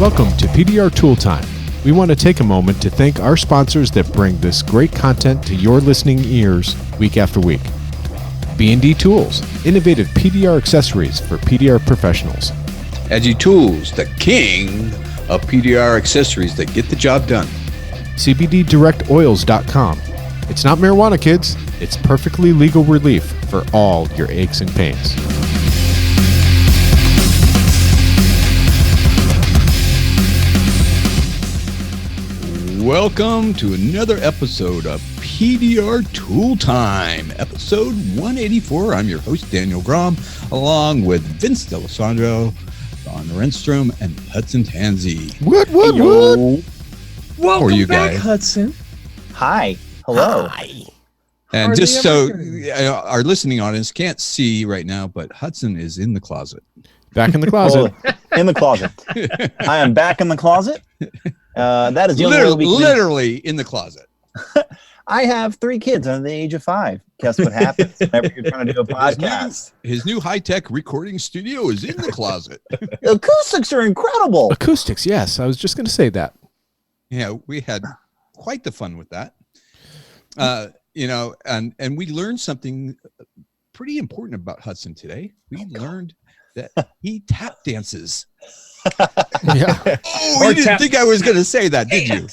Welcome to PDR Tool Time. We want to take a moment to thank our sponsors that bring this great content to your listening ears week after week. B&D Tools, innovative PDR accessories for PDR professionals. Edgy Tools, the king of PDR accessories that get the job done. CBDdirectoils.com. It's not marijuana, kids. It's perfectly legal relief for all your aches and pains. Welcome to another episode of PDR Tool Time, episode 184. I'm your host, Daniel Grom, along with Vince D'Alessandro, Don Renstrom, and Hudson Tansey. What? Welcome you back, guys. Hudson. Hi. Hello. Hi. And Hardly just so ever heard. our listening audience can't see right now, but Hudson is in the closet. Back in the closet. In the closet. I am back in the closet. That is the only way we can Literally in the closet. I have 3 kids under the age of 5. Guess what happens whenever you're trying to do a podcast? His new high-tech recording studio is in the closet. The acoustics are incredible. Acoustics, yes. I was just going to say that. Yeah, we had quite the fun with that. And we learned something pretty important about Hudson today. We learned that he tap dances. Yeah. Oh, you didn't think I was going to say that, did you?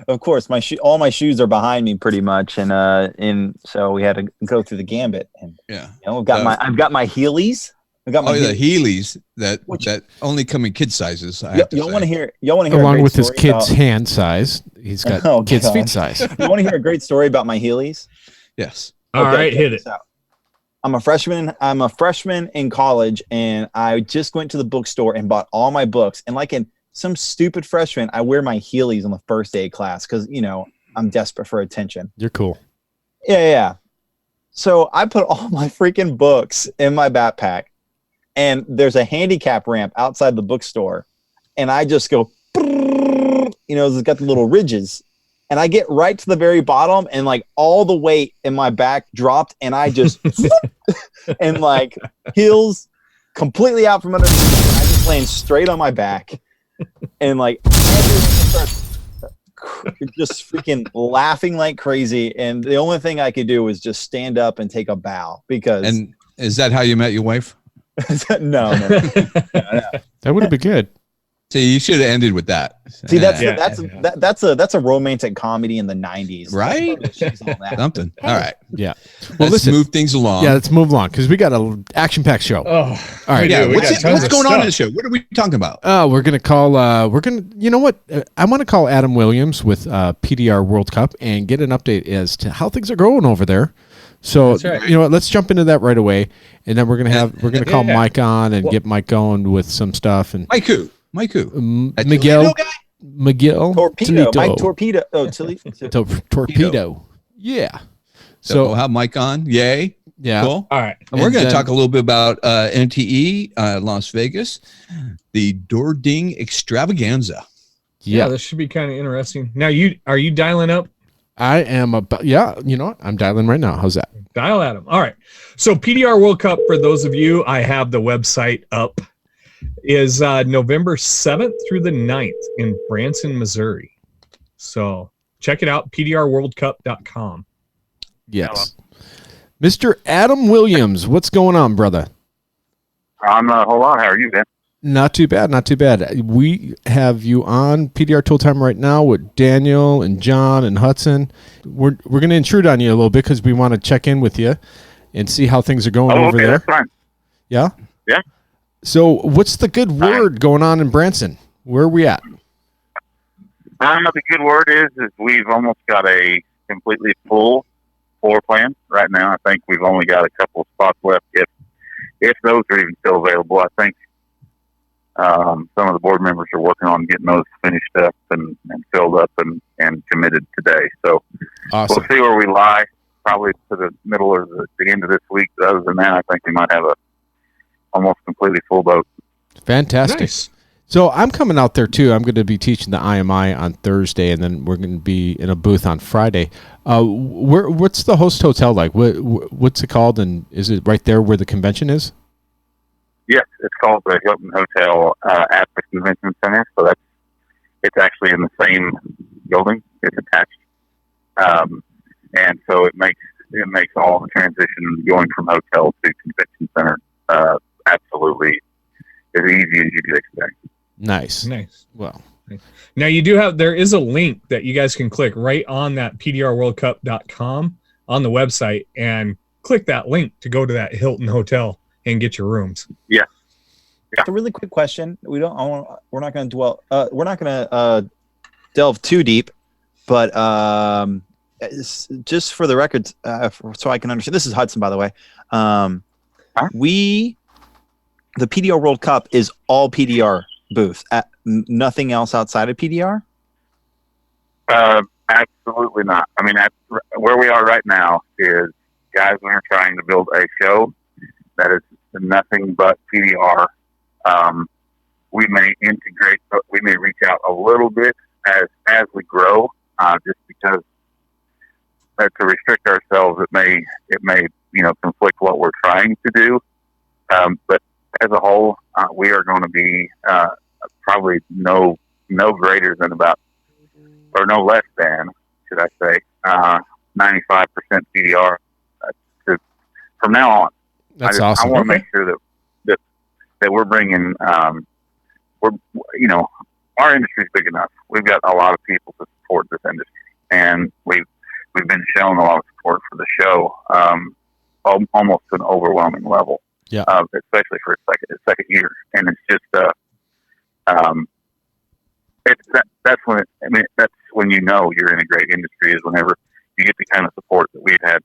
Of course, all my shoes are behind me pretty much, and so we had to go through the gambit. And Yeah. I've got my Heelys. The Heelys that only come in kid sizes. Y'all want to hear? Along with his kid's hand size, he's got kids' feet size. You want to hear a great story about my Heelys? Yes. All right, hit it. I'm a freshman in college, and I just went to the bookstore and bought all my books. And like in some stupid freshman, I wear my Heelys on the first day of class because, I'm desperate for attention. You're cool. Yeah. So I put all my freaking books in my backpack, and there's a handicap ramp outside the bookstore. And I just go, it's got the little ridges. And I get right to the very bottom, and like all the weight in my back dropped, and I just and like heels completely out from under me. I just land straight on my back, and like everyone starts just freaking laughing like crazy. And the only thing I could do was just stand up and take a bow because. And is that how you met your wife? No. That would have been good. See, you should have ended with that. See, that's a romantic comedy in the 90s, right? Something. All right. Yeah. Well, let's move things along. Yeah, let's move along because we got an action-packed show. Oh, all right. Yeah. we What's got going on in the stuff. show? What are we talking about? We're gonna call. You know what? I want to call Adam Williams with PDR World Cup and get an update as to how things are going over there. So That's right. you know what? Let's jump into that right away, and then we're gonna call Mike on and get Mike going with some stuff and Mike who? Miguel Torpedo. Toledo. Mike Torpedo. Oh, Torpedo. Yeah. So So have Mike on. Yay. yeah. Cool. All right. And we're And going to then- talk a little bit about NTE Las Vegas, the Door Ding Extravaganza. Yeah, Yeah. this should be kind of interesting. Now, are you dialing up? I am about. Yeah. You know what? I'm dialing right now. How's that? Dial at him. All right. So PDR World Cup, for those of you, I have the website up, is November 7th through the 9th in Branson, Missouri. So check it out, pdrworldcup.com. Yes. Mr. Adam Williams, what's going on, brother? I'm a whole lot. How are you, Ben? Not too bad, not too bad. We have you on PDR Tool Time right now with Daniel and John and Hudson. We're going to intrude on you a little bit because we want to check in with you and see how things are going over there. That's fine. Yeah? Yeah. So what's the good word going on in Branson? Where are we at? The good word is we've almost got a completely full floor plan right now. I think we've only got a couple of spots left, if those are even still available. I think some of the board members are working on getting those finished up and filled up and committed today. So Awesome. we'll see where we lie, probably to the middle or the end of this week. But other than that, I think we might have a almost completely full boat. Fantastic. Nice. So I'm coming out there too. I'm going to be teaching the IMI on Thursday, and then we're going to be in a booth on Friday. What's the host hotel like? What's it called, and is it right there where the convention is? Yes, it's called the Hilton Hotel at the Convention Center. So it's actually in the same building. It's attached, and so it makes all the transition going from hotel to convention center absolutely as easy as you'd expect. Nice. Well, now there is a link that you guys can click right on that pdrworldcup.com on the website and click that link to go to that Hilton Hotel and get your rooms. Yeah. Just a really quick question. We're not going to delve too deep, but just for the record, so I can understand. This is Hudson, by the way. The PDR World Cup is all PDR booth. Nothing else outside of PDR. Absolutely not. I mean, where we are right now is guys are trying to build a show that is nothing but PDR. We may integrate, but we may reach out a little bit as we grow, just because to restrict ourselves, it may conflict what we're trying to do. But as a whole, we are going to be probably no greater than about, or no less than, should I say, 95% PDR from now on. That's awesome. I want to make sure that we're bringing, our industry is big enough. We've got a lot of people to support this industry, and we've been shown a lot of support for the show, almost to an overwhelming level. Yeah. Especially for its second year, and it's just that's when you know you're in a great industry, is whenever you get the kind of support that we've had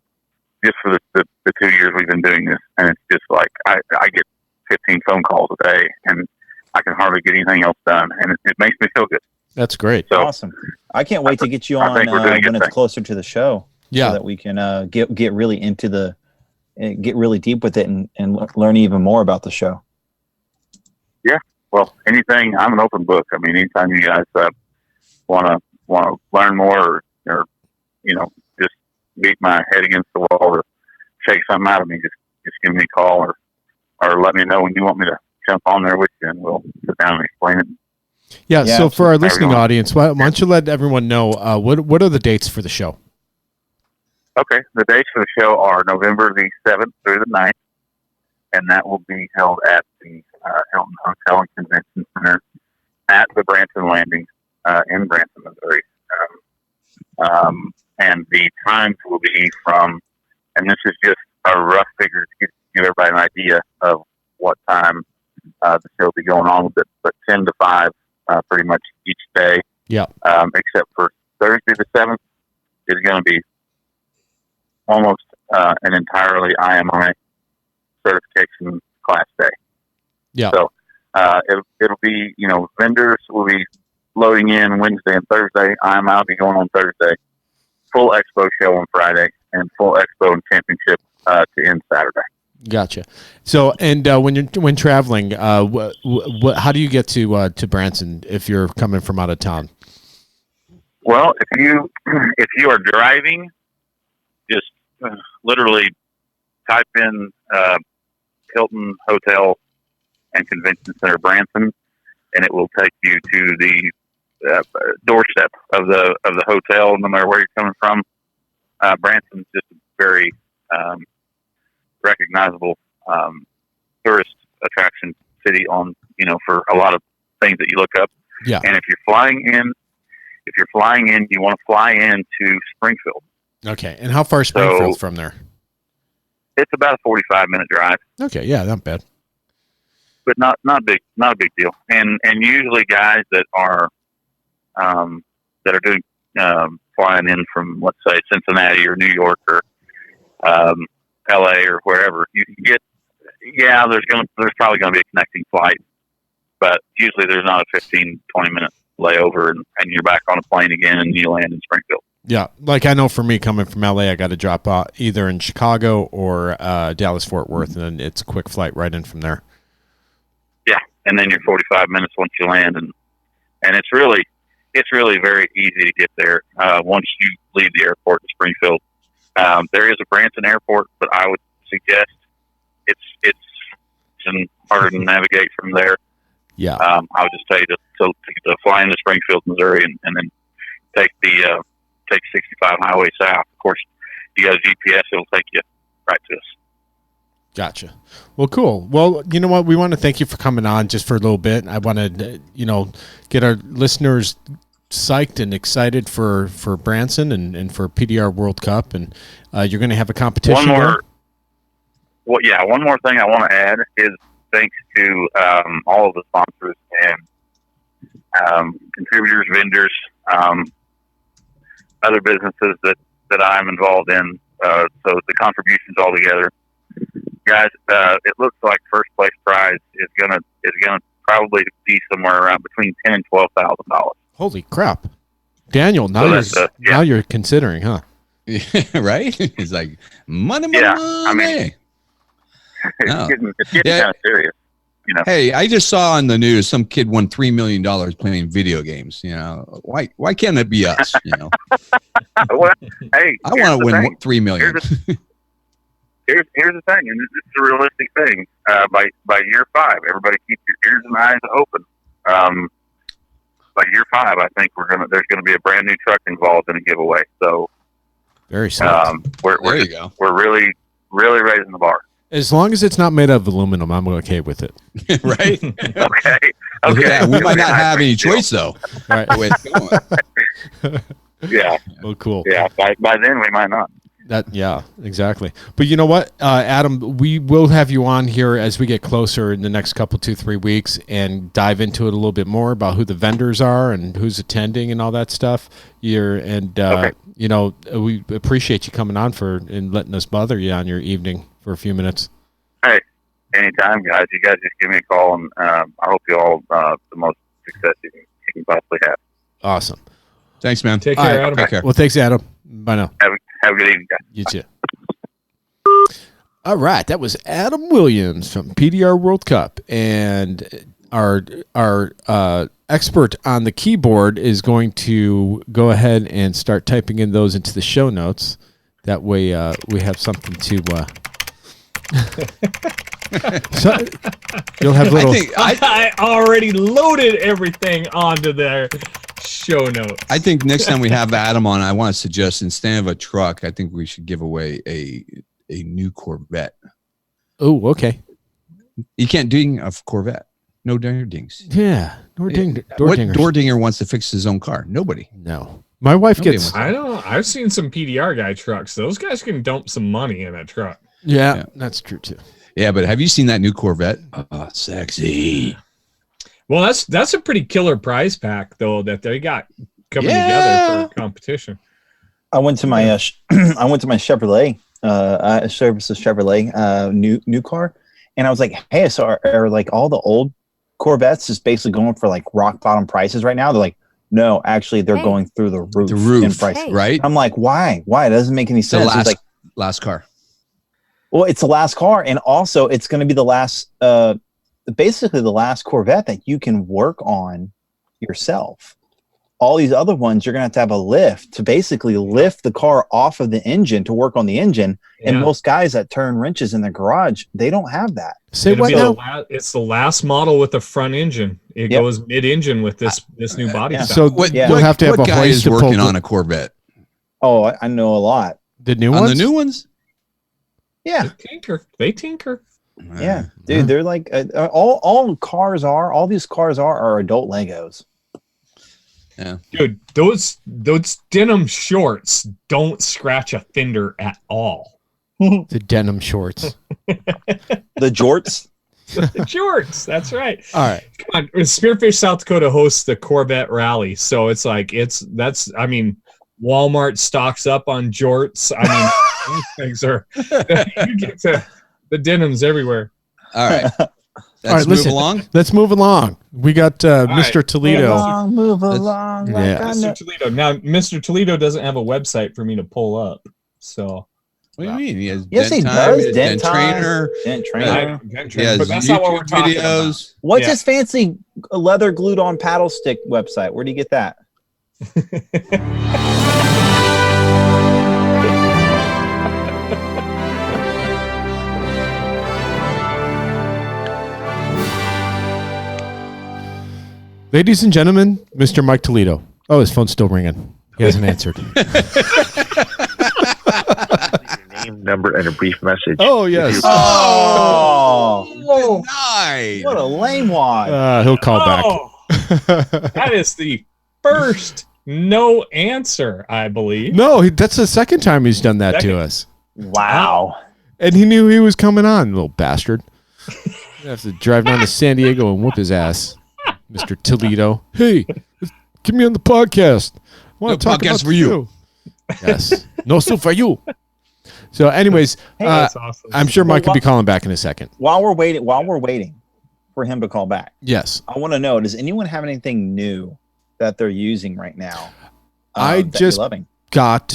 just for the 2 years we've been doing this. And it's just like I get 15 phone calls a day, and I can hardly get anything else done, and it makes me feel good. That's great. So, awesome. I can't wait to get you on when it's closer to the show, so that we can get really into get really deep with it and learn even more about the show. Yeah. Well, anything, I'm an open book. I mean, anytime you guys want to learn more or just beat my head against the wall or shake something out of me, just give me a call or let me know when you want me to jump on there with you, and we'll sit down and explain it. Yeah. So for our listening audience, why don't you let everyone know what are the dates for the show? Okay. The dates for the show are November the 7th through the 9th, and that will be held at the Hilton Hotel and Convention Center at the Branson Landing in Branson, Missouri. And the times will be from, and this is just a rough figure to give everybody an idea of what time the show will be going on, but 10 to 5 pretty much each day. Yeah. Except for Thursday the 7th is going to be almost an entirely IMI certification class day. Yeah. So it'll be, vendors will be loading in Wednesday and Thursday. IMI will be going on Thursday. Full expo show on Friday, and full expo and championship to end Saturday. Gotcha. So, and when traveling, how do you get to Branson if you're coming from out of town? Well, if you are driving, just literally type in Hilton Hotel and Convention Center Branson, and it will take you to the doorstep of the hotel, no matter where you're coming from. Branson's just a very recognizable tourist attraction city for a lot of things that you look up. Yeah. And if you're flying in, you want to fly into Springfield. Okay. And how far is Springfield from there? It's about a 45-minute drive. Okay. Yeah, not bad. But not a big deal. And usually guys that are doing flying in from, let's say, Cincinnati or New York or LA or wherever, you can get. Yeah, there's probably going to be a connecting flight, but usually there's not a 15-20 minute layover, and you're back on a plane again, and you land in Springfield. Yeah, like I know for me coming from LA, I got to drop out either in Chicago or Dallas Fort Worth, and then it's a quick flight right in from there. Yeah, and then you're 45 minutes once you land, and it's really very easy to get there once you leave the airport in Springfield. There is a Branson Airport, but I would suggest it's in harder to navigate from there. Yeah. I would just tell you to fly into Springfield, Missouri, and then take 65 highway south. Of course, you got a GPS; it'll take you right to us. Gotcha. Well, cool. Well, you know what? We want to thank you for coming on just for a little bit. I want to, get our listeners psyched and excited for Branson and for PDR World Cup, and you're going to have a competition. One more thing I want to add is thanks to all of the sponsors and contributors, vendors, other businesses that I'm involved in. So the contributions all together, guys. It looks like first place prize is gonna probably be somewhere around between $10,000 and $12,000. Holy crap, Daniel! Now you're considering, huh? Yeah, right? It's like money. I mean, it's getting kind of serious. Hey, I just saw on the news some kid won $3 million playing video games. Why can't it be us? Well, hey, I want to win $3 million. Here's the thing, and this is a realistic thing. By year 5, everybody keep your ears and eyes open. By year 5, I think there's gonna be a brand new truck involved in a giveaway. So very simple. There you go. We're really, really raising the bar. As long as it's not made of aluminum, I'm okay with it. Right? Okay. Yeah, we might not have any choice though. Right. Yeah. Oh, cool. Yeah. By then we might not. Yeah, exactly. But you know what, Adam, we will have you on here as we get closer in the next couple, 2-3 weeks, and dive into it a little bit more about who the vendors are and who's attending and all that stuff. Okay. We appreciate you coming on and letting us bother you on your evening for a few minutes. Hey, anytime, guys. You guys just give me a call, and I hope you all the most success you can possibly have. Awesome. Thanks, man. Take care, Adam. Take care. Well, thanks, Adam. Bye now. Have a good evening, guys. You too. All right, that was Adam Williams from PDR World Cup, and our expert on the keyboard is going to go ahead and start typing in those into the show notes. That way, we have something to. So, you'll have little. I already loaded everything onto their show notes. I think next time we have Adam on, I want to suggest instead of a truck, I think we should give away a new Corvette. Oh, okay. You can't ding a Corvette. No dings. Yeah, what door dinger wants to fix his own car? Nobody. No. My wife gets. I don't. I've seen some PDR guy trucks. Those guys can dump some money in that truck. Yeah, that's true too. Yeah, but have you seen that new Corvette? Sexy. Well, that's a pretty killer prize pack though that they got coming together for a competition. I went to my Chevrolet, services Chevrolet new car, and I was like, hey, so are like all the old Corvettes just basically going for like rock bottom prices right now? They're like, no, actually they're going through the roof in price. Right? I'm like, why? It doesn't make any sense. The it's like last car. Well, it's the last car, and also it's going to be the last, basically the last Corvette that you can work on yourself. All these other ones, you're going to have a lift to basically lift the car off of the engine to work on the engine. Yeah. And most guys that turn wrenches in their garage, they don't have that. Say what now? It's the last model with the front engine. It goes mid-engine with this new body style. So you'll have to have what a guy hoist is working on a Corvette? Oh, I know a lot. The new ones? On the new ones? Yeah. They tinker. Yeah, dude, they're like all cars are. All these cars are adult Legos. Yeah, dude, those denim shorts don't scratch a fender at all. The denim shorts. The jorts. The jorts. That's right. All right. Come on, Spearfish, South Dakota hosts the Corvette Rally, so it's like I mean, Walmart stocks up on jorts. I mean, these things are. You get to the denims everywhere. All right. Let's move along. We got Mr. Toledo. Move along. Yeah. Mr. Toledo. Now, Mr. Toledo doesn't have a website for me to pull up. So. What do you mean? He has he does. Dent Trainer. Dent Trainer. But that's not what we're talking about. What's his fancy leather glued on paddle stick website? Where do you get that? Ladies and gentlemen, Mr. Mike Toledo. Oh, his phone's still ringing. He hasn't answered. Name, number, and a brief message. Oh, yes. Oh, Nice. what a lame wad. He'll call back. That is the first no answer, I believe. No, that's the second time he's done that to us. Wow. And he knew he was coming on, little bastard. You have to drive down to San Diego and whoop his ass, Mr. Toledo. Hey, get me on the podcast. I want to talk podcast about for you. Yes. No soup for you. So, anyways, That's awesome. I'm sure Mike will be calling back in a second. While we're waiting for him to call back, Yes. I want to know, does anyone have anything new that they're using right now? I that you're just loving? got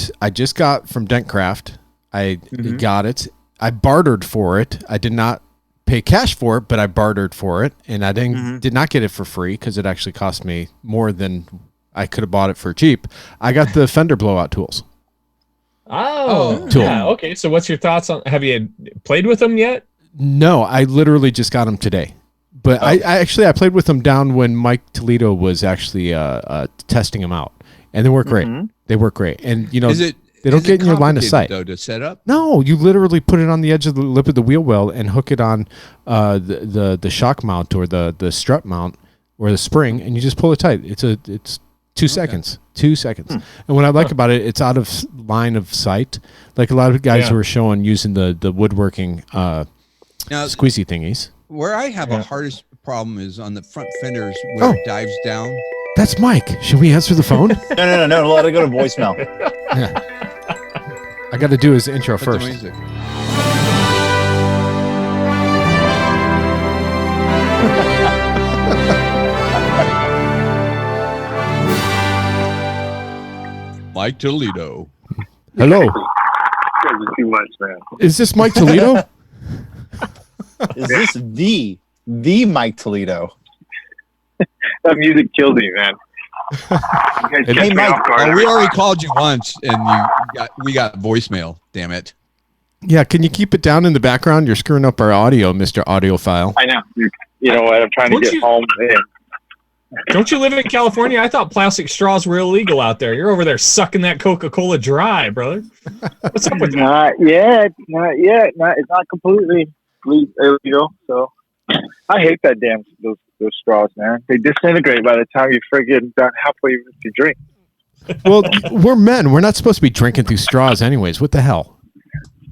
from Dentcraft. I got it. I bartered for it. I did not pay cash for it, but I bartered for it, and I did not get it for free because it actually cost me more than I could have bought it for cheap. I got the fender blowout tools. Oh, Tool. yeah. Okay. So, what's your thoughts on? Have you played with them yet? No, I literally just got them today. But I played with them down when Mike Toledo was actually testing them out, and they work great. They work great, and they don't get in your line of sight. Though, to set up? No, you literally put it on the edge of the lip of the wheel well and hook it on the shock mount or the strut mount or the spring, and you just pull it tight. It's 2 seconds. 2 seconds. And what I like about it, it's out of line of sight. Like a lot of guys who are showing using the woodworking squeezy thingies. Where I have a hardest problem is on the front fenders where it dives down. That's Mike. Should we answer the phone? No. Let it go to voicemail. Yeah. I got to do his intro Put the first. music. Mike Toledo. Hello. Too much, man. Is this Mike Toledo? Is this the Mike Toledo? That music kills me, man. Hey, Mike. Oh, we already called you once, and we got voicemail. Damn it! Yeah, can you keep it down in the background? You're screwing up our audio, Mr. Audiophile. I know. You know what? I'm trying to get home. Don't you live in California? I thought plastic straws were illegal out there. You're over there sucking that Coca-Cola dry, brother. What's up with that? Not yet. It's not completely illegal. So I hate that damn those straws, man. They disintegrate by the time you friggin' done halfway with your drink. Well, we're men. We're not supposed to be drinking through straws anyways. What the hell?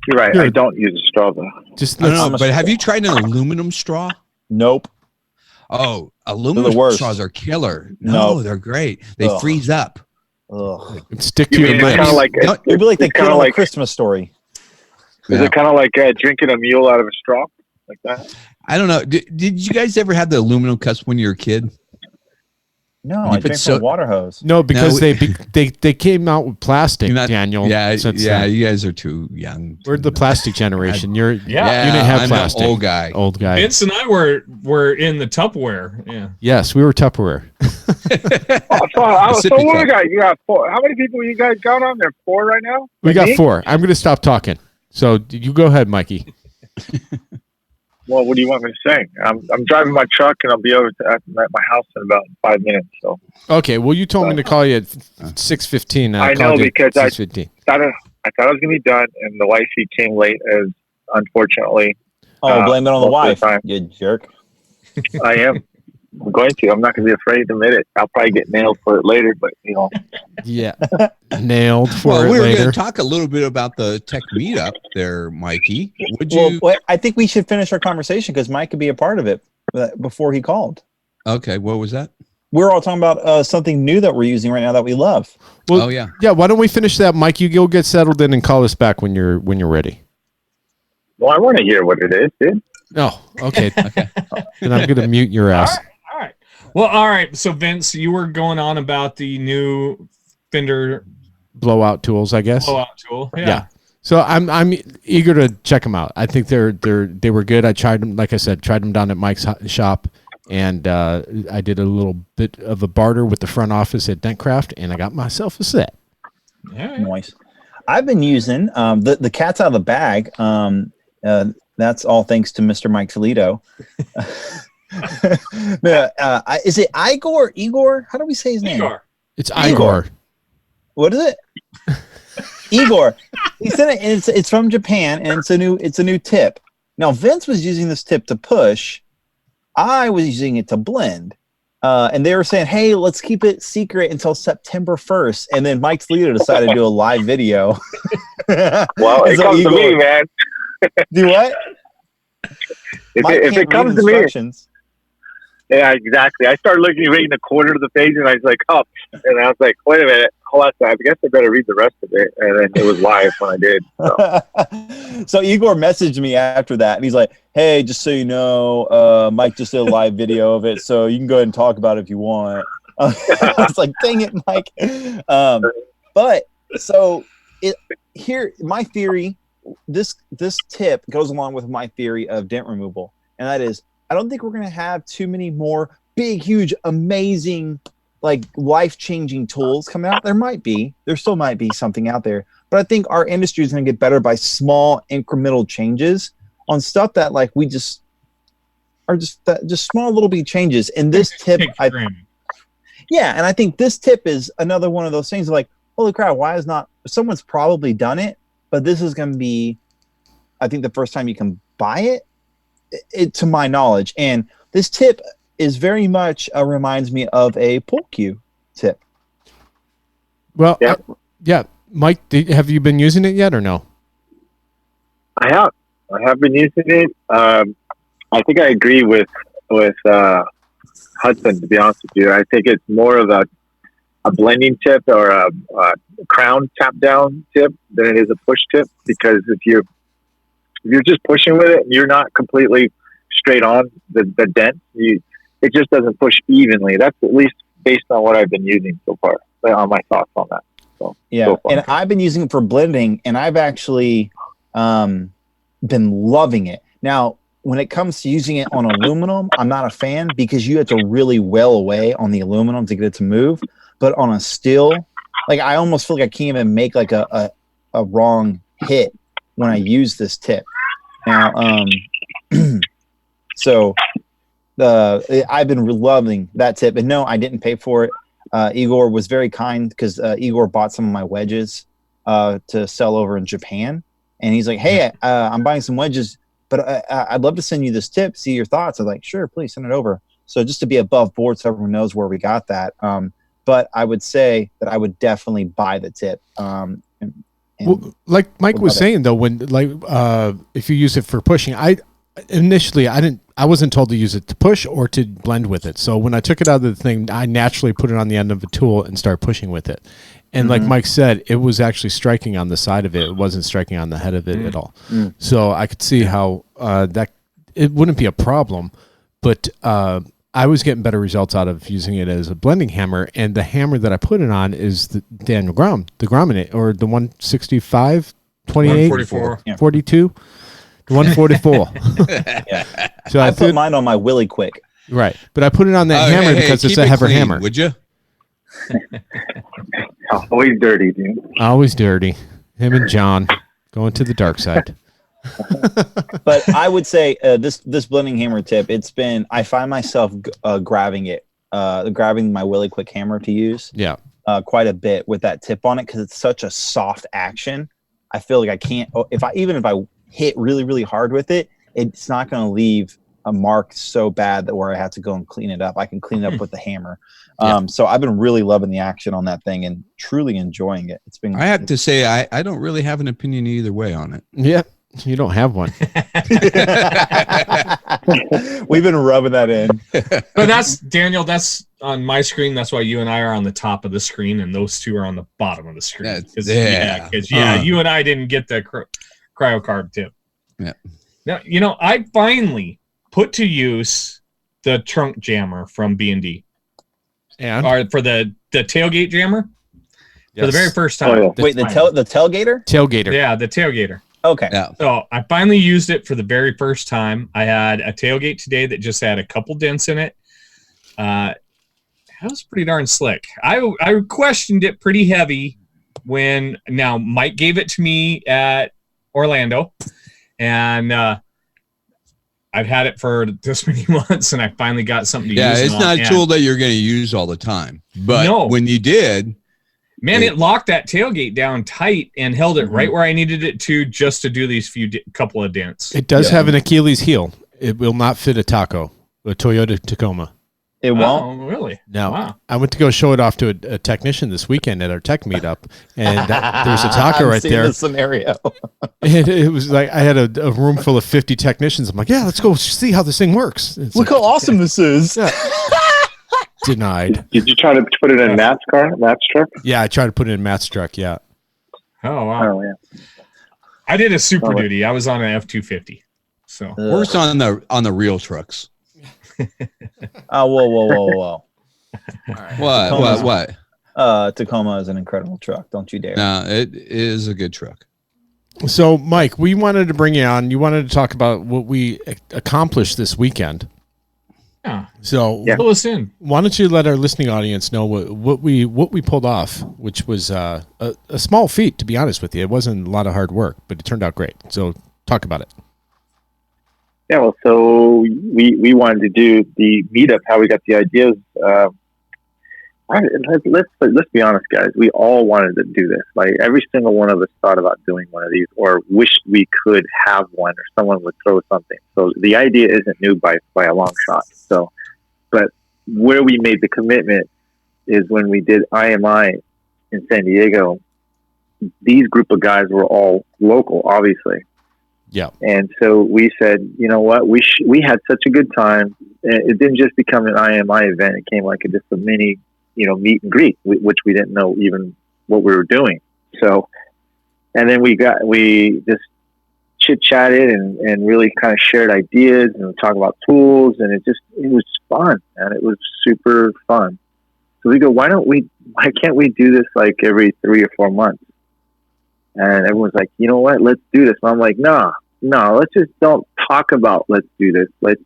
You're right. Here. I don't use a straw though. Just I don't know, but have you tried an aluminum straw? Nope. Oh, They're aluminum the worst. straws are killer. No. No, they're great. They Ugh. freeze up. Ugh. stick to You your mean it's lips. kind of like It'd be like the it's kid kinda on like a Christmas Story. is Yeah. it kind of like drinking a mule out of a straw like that? I don't know. Did you guys ever have the aluminum cups when you were a kid? No, You I put drink so- from a water hose. No, because No, they came out with plastic, You're not- Daniel. Yeah, since yeah. then. You guys are too young. We're the plastic generation. You're Yeah. you didn't have I'm plastic. an old guy. Old guy. Vince and I were in the Tupperware. Yeah. Yes, we were Tupperware. So what we got? You got 4. How many people you guys got on there? 4 right now? We got Me? 4. I'm going to stop talking. So you go ahead, Mikey. Well, what do you want me to say? I'm driving my truck and I'll be over at my house in about 5 minutes. So Okay. Well, you told me to call you at 6:15. I know because I 6:15. thought I thought I was gonna be done, and the wifey came late, as unfortunately Oh, blame it on the most of wife. the time. You jerk. I am. I'm going to. I'm not going to be afraid to admit it. I'll probably get nailed for it later, but Yeah. Nailed for Well, it we were going later. to talk a little bit about the tech meetup there, Mikey. Would you? Well, wait, I think we should finish our conversation because Mike could be a part of it before he called. Okay, what was that? We're all talking about something new that we're using right now that we love. Well, Oh yeah. Yeah. Why don't we finish that, Mike? You go get settled in and call us back when you're ready. well, I want to hear what it is, dude. Oh, okay. Then I'm going to mute your ass. All right. Well, all right. So, Vince, you were going on about the new Fender Blowout tools, I guess. blowout tool. Yeah. So I'm eager to check them out. I think they were good. I tried them, like I said, tried them down at Mike's shop, and I did a little bit of a barter with the front office at Dentcraft, and I got myself a set. All right. Nice. I've been using the cat's out of the bag. That's all thanks to Mr. Mike Toledo. Is it Igor or Igor? How do we say his name? Igor. It's Igor. What is it? Igor. He sent it, and it's from Japan, and it's a new tip. Now Vince was using this tip to push. I was using it to blend. And they were saying, hey, let's keep it secret until September 1st. And then Mike Toledo decided to do a live video. Well, it comes to me, man. Do what? If it comes to me. Yeah, exactly. I started reading a quarter of the page, and I was like, oh. And I was like, wait a minute. Hold on. I guess I better read the rest of it. And then it was live when I did. So Igor messaged me after that, and he's like, hey, just so you know, Mike just did a live video of it, so you can go ahead and talk about it if you want. I was like, dang it, Mike. But so my theory, this tip goes along with my theory of dent removal, and that is, I don't think we're going to have too many more big, huge, amazing, like life-changing tools coming out. There still might be something out there, but I think our industry is going to get better by small incremental changes on stuff that like we just are just small little bit changes. And this tip, and I think this tip is another one of those things like, holy crap, why is not someone's probably done it, but this is going to be, I think, the first time you can buy it to my knowledge. And this tip is very much reminds me of a pull cue tip. Well, yeah. Mike, have you been using it yet or no? I have been using it. I think I agree with Hudson, to be honest with you. I think it's more of a blending tip or a crown tap down tip than it is a push tip, because if you're just pushing with it, you're not completely straight on the dent. It just doesn't push evenly. That's at least based on what I've been using so far. On my thoughts on that. So yeah, and I've been using it for blending, and I've actually been loving it. Now, when it comes to using it on aluminum, I'm not a fan because you have to really well away on the aluminum to get it to move. But on a steel, like I almost feel like I can't even make like a wrong hit when I use this tip. Now, so I've been loving that tip, and no, I didn't pay for it. Igor was very kind because Igor bought some of my wedges to sell over in Japan, and he's like, "Hey, I'm buying some wedges, but I'd love to send you this tip. See your thoughts." I'm like, "Sure, please send it over." So just to be above board, so everyone knows where we got that. But I would say that I would definitely buy the tip. Well, like Mike was saying though, when if you use it for pushing, I wasn't told to use it to push or to blend with it. So when I took it out of the thing, I naturally put it on the end of a tool and start pushing with it. And like Mike said, it was actually striking on the side of it. It wasn't striking on the head of it at all. So I could see how that it wouldn't be a problem, but I was getting better results out of using it as a blending hammer. And the hammer that I put it on is the Daniel Grom, the Grommet, or the 165, 28, 42. 144. Yeah. So I put mine on my Willy Quick. Right. But I put it on that hammer because it's a heavier hammer. Would you? Always dirty, dude. Always dirty. Him and John going to the dark side. But I would say this blending hammer tip, I find myself grabbing my Willy Quick hammer to use. Yeah. Quite a bit with that tip on it because it's such a soft action. I feel like I can't, if I hit really, really hard with it, it's not going to leave a mark so bad that where I have to go and clean it up. I can clean it up with the hammer. So I've been really loving the action on that thing and truly enjoying it. I have to say, I don't really have an opinion either way on it. Yeah. You don't have one. We've been rubbing that in. But that's Daniel. That's on my screen. That's why you and I are on the top of the screen, and those two are on the bottom of the screen. Because you and I didn't get the cryo carb tip. Yeah. Now I finally put to use the trunk jammer from B&D, or for the tailgate jammer for the very first time. Oh, yeah. Wait, the tailgater? Tailgater. Yeah, the tailgater. Okay. Yeah. So I finally used it for the very first time. I had a tailgate today that just had a couple dents in it. That was pretty darn slick. I questioned it pretty heavy when Mike gave it to me at Orlando, and I've had it for this many months, and I finally got something to use. Yeah, it's not a tool that you're going to use all the time. But when you did, man, it locked that tailgate down tight and held it right where I needed it to, just to do these couple of dents. It does have an Achilles heel. It will not fit a Toyota Tacoma. It won't? Oh, really? No. Wow. I went to go show it off to a technician this weekend at our tech meetup, and there's a taco right there. The scenario. And it was like I had a room full of 50 technicians. I'm like, yeah, let's go see how this thing works. It's Look like, how awesome this is. Yeah. Denied. Did you try to put it in Matt's truck? Yeah, I tried to put it in Matt's truck. Yeah. Oh, wow. Oh, yeah. I did a Super Duty. I was on an F-250. So worse on the real trucks. Oh, whoa. What? Tacoma is an incredible truck. Don't you dare. No, it is a good truck. So, Mike, we wanted to bring you on. You wanted to talk about what we accomplished this weekend. yeah, So, fill us in. why don't you let our listening audience know what we pulled off, which was a small feat, to be honest with you. It wasn't a lot of hard work, but it turned out great. So, talk about it. Yeah, well, so we wanted to do the meetup. How we got the ideas. Let's be honest, guys. We all wanted to do this. Like every single one of us thought about doing one of these, or wished we could have one, or someone would throw something. So the idea isn't new by a long shot. So, but where we made the commitment is when we did IMI in San Diego. These group of guys were all local, obviously. Yeah. And so we said, you know what, we had such a good time. It didn't just become an IMI event. It came like just a mini, meet and greet, which we didn't know even what we were doing. So, and then we just chit chatted and really kind of shared ideas and talk about tools. And it was fun, and it was super fun. So we go, why can't we do this like every 3 or 4 months? And everyone's like, you know what, let's do this. And I'm like, no, let's just don't talk about let's do this. Let's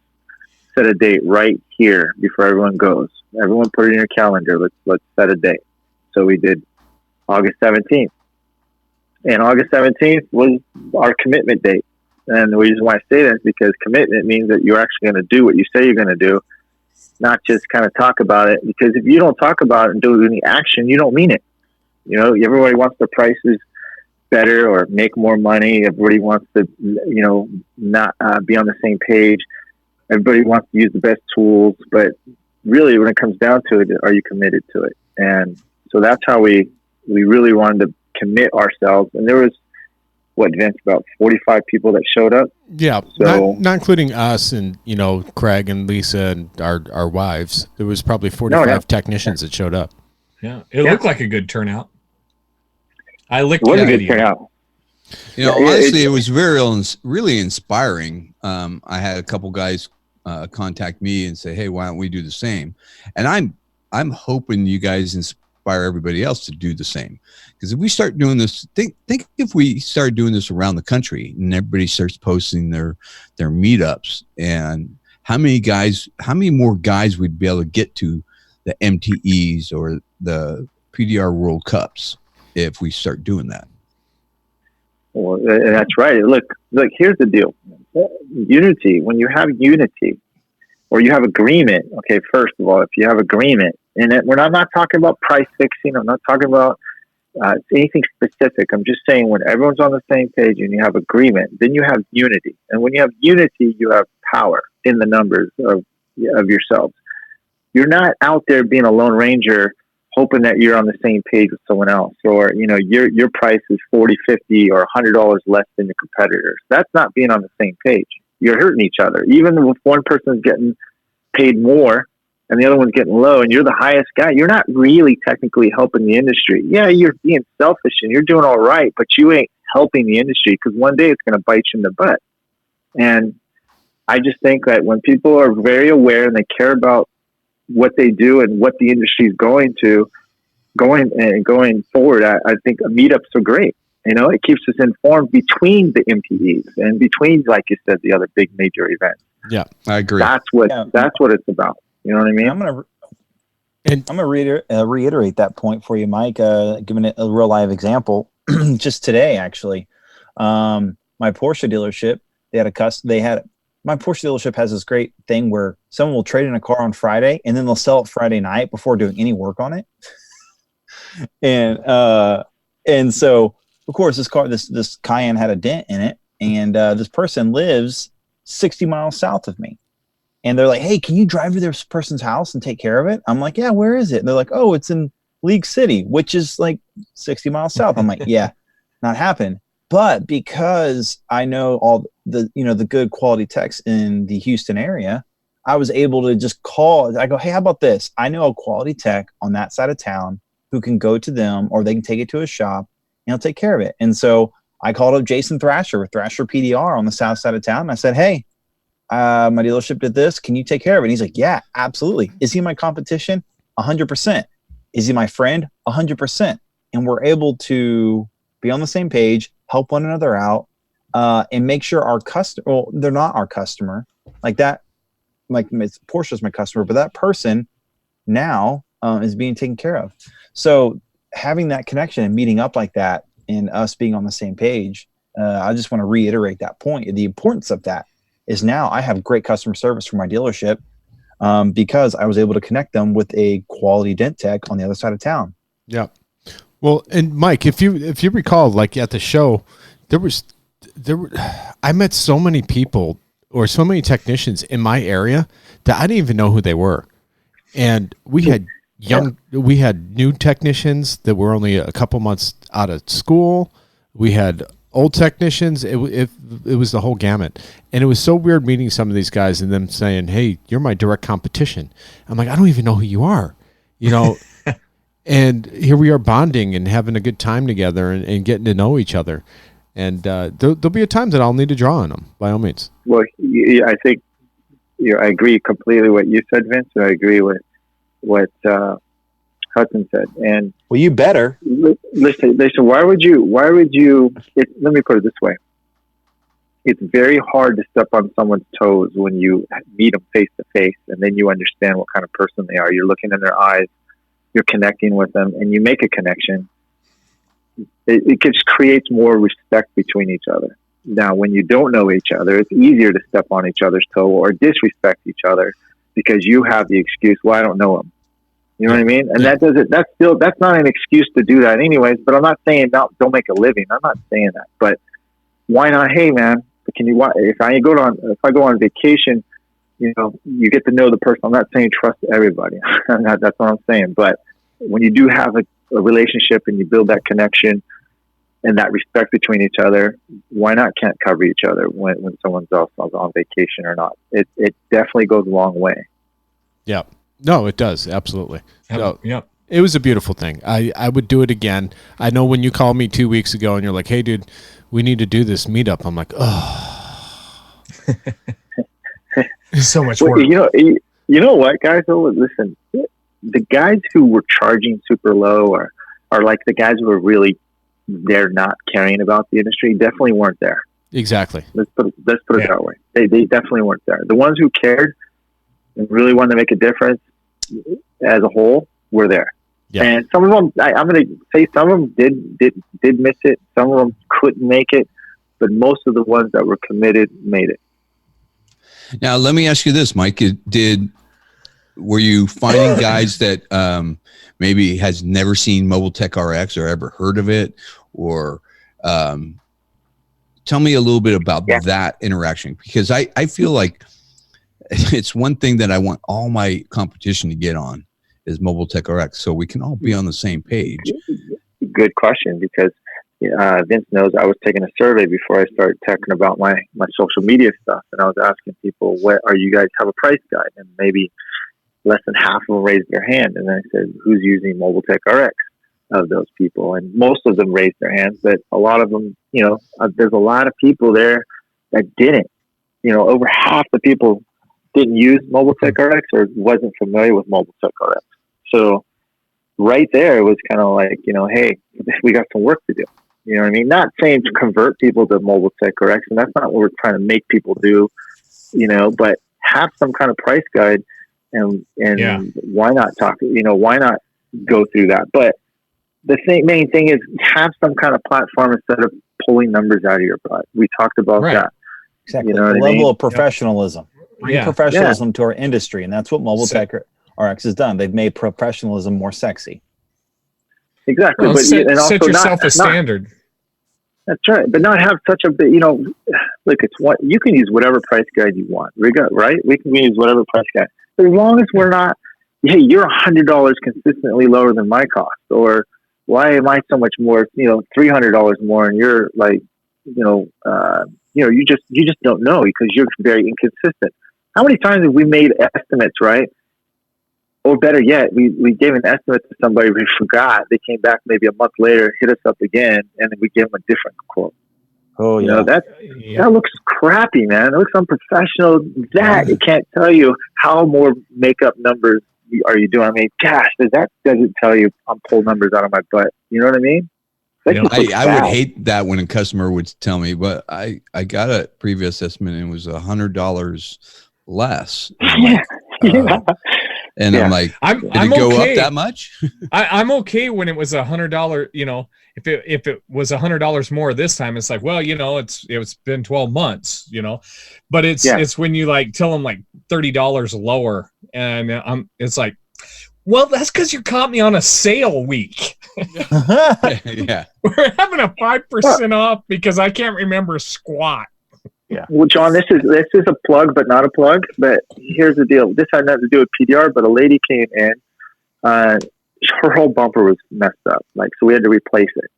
set a date right here before everyone goes. Everyone put it in your calendar. Let's set a date. So we did August 17th. And August 17th was our commitment date. And the reason why I say that is because commitment means that you're actually going to do what you say you're going to do, not just kind of talk about it. Because if you don't talk about it and do any action, you don't mean it. Everybody wants their prices better or make more money. Everybody wants to, not be on the same page. Everybody wants to use the best tools, but really when it comes down to it, are you committed to it? And so that's how we really wanted to commit ourselves. And there was, Vince, about 45 people that showed up. Yeah. So not including us and, Craig and Lisa and our wives. There was probably 45 technicians that showed up. Yeah. It looked like a good turnout. I licked it was that a good video. turnout. Honestly, it was really inspiring. I had a couple guys contact me and say, "Hey, why don't we do the same?" And I'm hoping you guys inspire everybody else to do the same. Because if we start doing this, think if we start doing this around the country and everybody starts posting their meetups, and how many more guys we'd be able to get to the MTEs or the PDR World Cups if we start doing that. Well, that's right. Look, here's the deal. Unity, when you have unity or you have agreement, okay, first of all, if you have agreement, and I'm not talking about price fixing, I'm not talking about anything specific. I'm just saying when everyone's on the same page and you have agreement, then you have unity. And when you have unity, you have power in the numbers of yourselves. You're not out there being a lone ranger hoping that you're on the same page with someone else, or your price is $40, $50, or $100 less than your competitors. That's not being on the same page. You're hurting each other. Even if one person's getting paid more and the other one's getting low, and you're the highest guy, you're not really technically helping the industry. Yeah, you're being selfish and you're doing all right, but you ain't helping the industry, because one day it's going to bite you in the butt. And I just think that when people are very aware and they care about what they do and what the industry is going forward, I think meetups are great. It keeps us informed between the MPEs and between, like you said, the other big major events. Yeah, I agree. That's what it's about. You know what I mean? I'm gonna reiterate that point for you, Mike. Giving it a real live example. Just today, actually, my Porsche dealership, they had my Porsche dealership has this great thing where someone will trade in a car on Friday and then they'll sell it Friday night before doing any work on it. And so of course this Cayenne had a dent in it, and this person lives 60 miles south of me. And they're like, hey, can you drive to this person's house and take care of it? I'm like, yeah, where is it? And they're like, oh, it's in League City, which is like 60 miles south. I'm like, yeah, not happening. But because I know all the, the good quality techs in the Houston area, I was able to just call. I go, hey, how about this? I know a quality tech on that side of town who can go to them, or they can take it to a shop and he'll take care of it. And so I called up Jason Thrasher with Thrasher PDR on the south side of town. And I said, hey, my dealership did this. Can you take care of it? And he's like, yeah, absolutely. Is he my competition? 100%. Is he my friend? 100%. And we're able to be on the same page, help one another out, and make sure our customer, well, they're not our customer like that. Like Porsche's my customer, but that person now is being taken care of. So having that connection and meeting up like that and us being on the same page, I just want to reiterate that point. The importance of that is now I have great customer service for my dealership because I was able to connect them with a quality dent tech on the other side of town. Yeah. Well, and Mike, if you recall, like at the show, I met so many people or so many technicians in my area that I didn't even know who they were. And we had new technicians that were only a couple months out of school. We had old technicians. It was the whole gamut. And it was so weird meeting some of these guys and them saying, hey, you're my direct competition. I'm like, I don't even know who you are, and here we are bonding and having a good time together and getting to know each other. And there'll be a time that I'll need to draw on them, by all means. Well, I think I agree completely what you said, Vince, and I agree with what Hudson said. And well, you better listen. Why would you? Let me put it this way: it's very hard to step on someone's toes when you meet them face to face, and then you understand what kind of person they are. You're looking in their eyes, you're connecting with them, and you make a connection. It just creates more respect between each other. Now, when you don't know each other, it's easier to step on each other's toe or disrespect each other because you have the excuse, well, I don't know him. You know what I mean? And that's not an excuse to do that anyways, but I'm not saying don't make a living. I'm not saying that, but why not? Hey man, if I go on vacation, you get to know the person. I'm not saying trust everybody. That's what I'm saying. But when you do have a relationship and you build that connection and that respect between each other, why not can't cover each other when someone's else on vacation or not? It definitely goes a long way. Yeah. No, it does. Absolutely. So, yeah. It was a beautiful thing. I would do it again. I know when you called me 2 weeks ago and you're like, hey, dude, we need to do this meetup. I'm like, oh. So much work. Well, you know what, guys? Oh, listen, the guys who were charging super low are like the guys who are really, they're not caring about the industry, definitely weren't there. Exactly. Let's put it that way. They definitely weren't there. The ones who cared and really wanted to make a difference as a whole were there. Yeah. And some of them, I'm going to say some of them did miss it. Some of them couldn't make it, but most of the ones that were committed made it. Now, let me ask you this, Mike. Were you finding guys that maybe has never seen Mobile Tech RX or ever heard of it? Or tell me a little bit about that interaction, because I feel like it's one thing that I want all my competition to get on is Mobile Tech RX, so we can all be on the same page. Good question, because Vince knows I was taking a survey before I started talking about my social media stuff, and I was asking people, "What are you guys have a price guide?" And maybe less than half of them raised their hand, and I said, "Who's using Mobile Tech RX?" Of those people, and most of them raised their hands, but a lot of them, there's a lot of people there that didn't. Over half the people didn't use Mobile Tech RX or wasn't familiar with Mobile Tech RX. So right there, it was kind of like, hey, we got some work to do. You know what I mean? Not saying to convert people to Mobile Tech RX, and that's not what we're trying to make people do, but have some kind of price guide, and why not talk? Why not go through that? But the main thing is have some kind of platform instead of pulling numbers out of your butt. We talked about that. Exactly. You know The what I level mean? of professionalism. Bring Yeah. professionalism to our industry, and that's what Mobile Tech RX has done. They've made professionalism more sexy. Exactly. Well, But set, and set also yourself a not standard. that's right. But not have such a big, look, it's what you can use whatever price guide you want. Right? We can use whatever price guide. But as long as we're not, hey, you're $100 consistently lower than my cost, or why am I so much more, $300 more, and you're like, you just don't know because you're very inconsistent. How many times have we made estimates, right? Or better yet, we gave an estimate to somebody, we forgot. They came back maybe a month later, hit us up again, and then we gave them a different quote. Oh, yeah. That looks crappy, man. It looks unprofessional. It can't tell you how more makeup numbers are you doing. I mean, gosh, doesn't tell you I'm pulling numbers out of my butt. You know what I mean? I would hate that when a customer would tell me, but I got a previous estimate and it was $100 less. And I'm like, I'm did it go up that much? I'm okay when it was $100. If it was $100 more this time, it's like, well, it's been 12 months, but it's when you like tell them like $30 lower, and it's like, well, that's because you caught me on a sale week. Yeah, we're having a 5% off because I can't remember squat. Yeah. Well, John, this is a plug, but not a plug. But here's the deal. This had nothing to do with PDR, but a lady came in. Her whole bumper was messed up. So we had to replace it.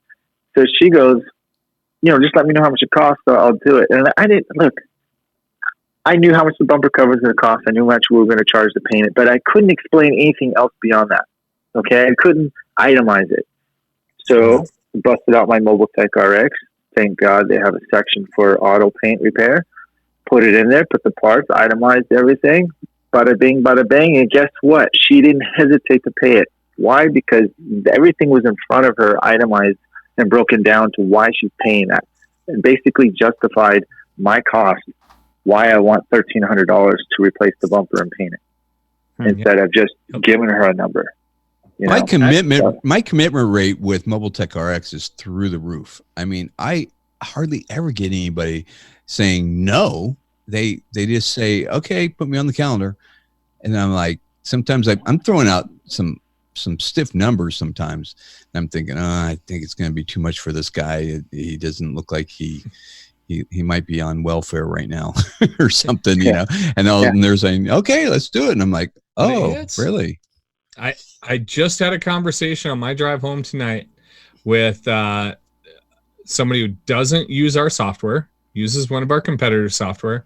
So she goes, just let me know how much it costs. So I'll do it. And I didn't look. I knew how much the bumper cover was going to cost. I knew how much we were going to charge to paint it, but I couldn't explain anything else beyond that. Okay, I couldn't itemize it. So busted out my Mobile Tech RX. Thank God they have a section for auto paint repair. Put it in there, put the parts, itemized everything. Bada bing, bada bang. And guess what? She didn't hesitate to pay it. Why? Because everything was in front of her, itemized and broken down to why she's paying that. And basically justified my cost, why I want $1,300 to replace the bumper and paint it. Instead of just giving her a number. My commitment rate with Mobile Tech RX is through the roof. I mean, I hardly ever get anybody saying no. They just say, okay, put me on the calendar. And I'm like, sometimes I'm throwing out some stiff numbers sometimes. And I'm thinking, I think it's going to be too much for this guy. He doesn't look like he might be on welfare right now or something, and they're saying, okay, let's do it. And I'm like, oh, really? I just had a conversation on my drive home tonight with somebody who doesn't use our software, uses one of our competitors' software,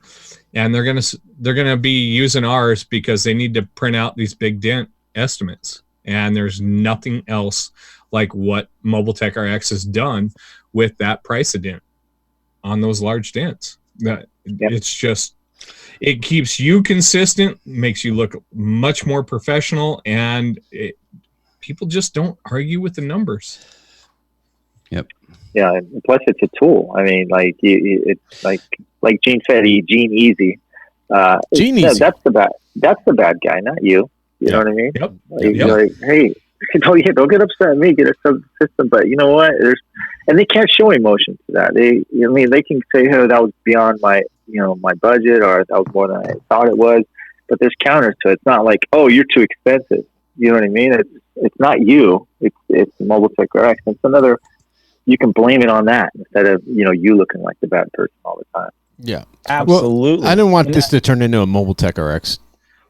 and they're gonna be using ours because they need to print out these big dent estimates. And there's nothing else like what Mobile Tech RX has done with that price of dent on those large dents. It's just, it keeps you consistent, makes you look much more professional, and people just don't argue with the numbers. Yep. Yeah, and plus it's a tool. I mean, it's like Gene said, Gene Easy. Gene Easy. That's the bad guy, not you. You know what I mean? Yep. Like, hey, don't get upset at me. Get a system, but you know what? And they can't show emotion to that. They can say, "Hey, that was beyond my budget," or "That was more than I thought it was." But there's counters to it. It's not like, "Oh, you're too expensive." You know what I mean? It's not you. It's Mobile Tech RX. It's another. You can blame it on that instead of you looking like the bad person all the time. Yeah, absolutely. Well, I didn't want this to turn into a Mobile Tech RX.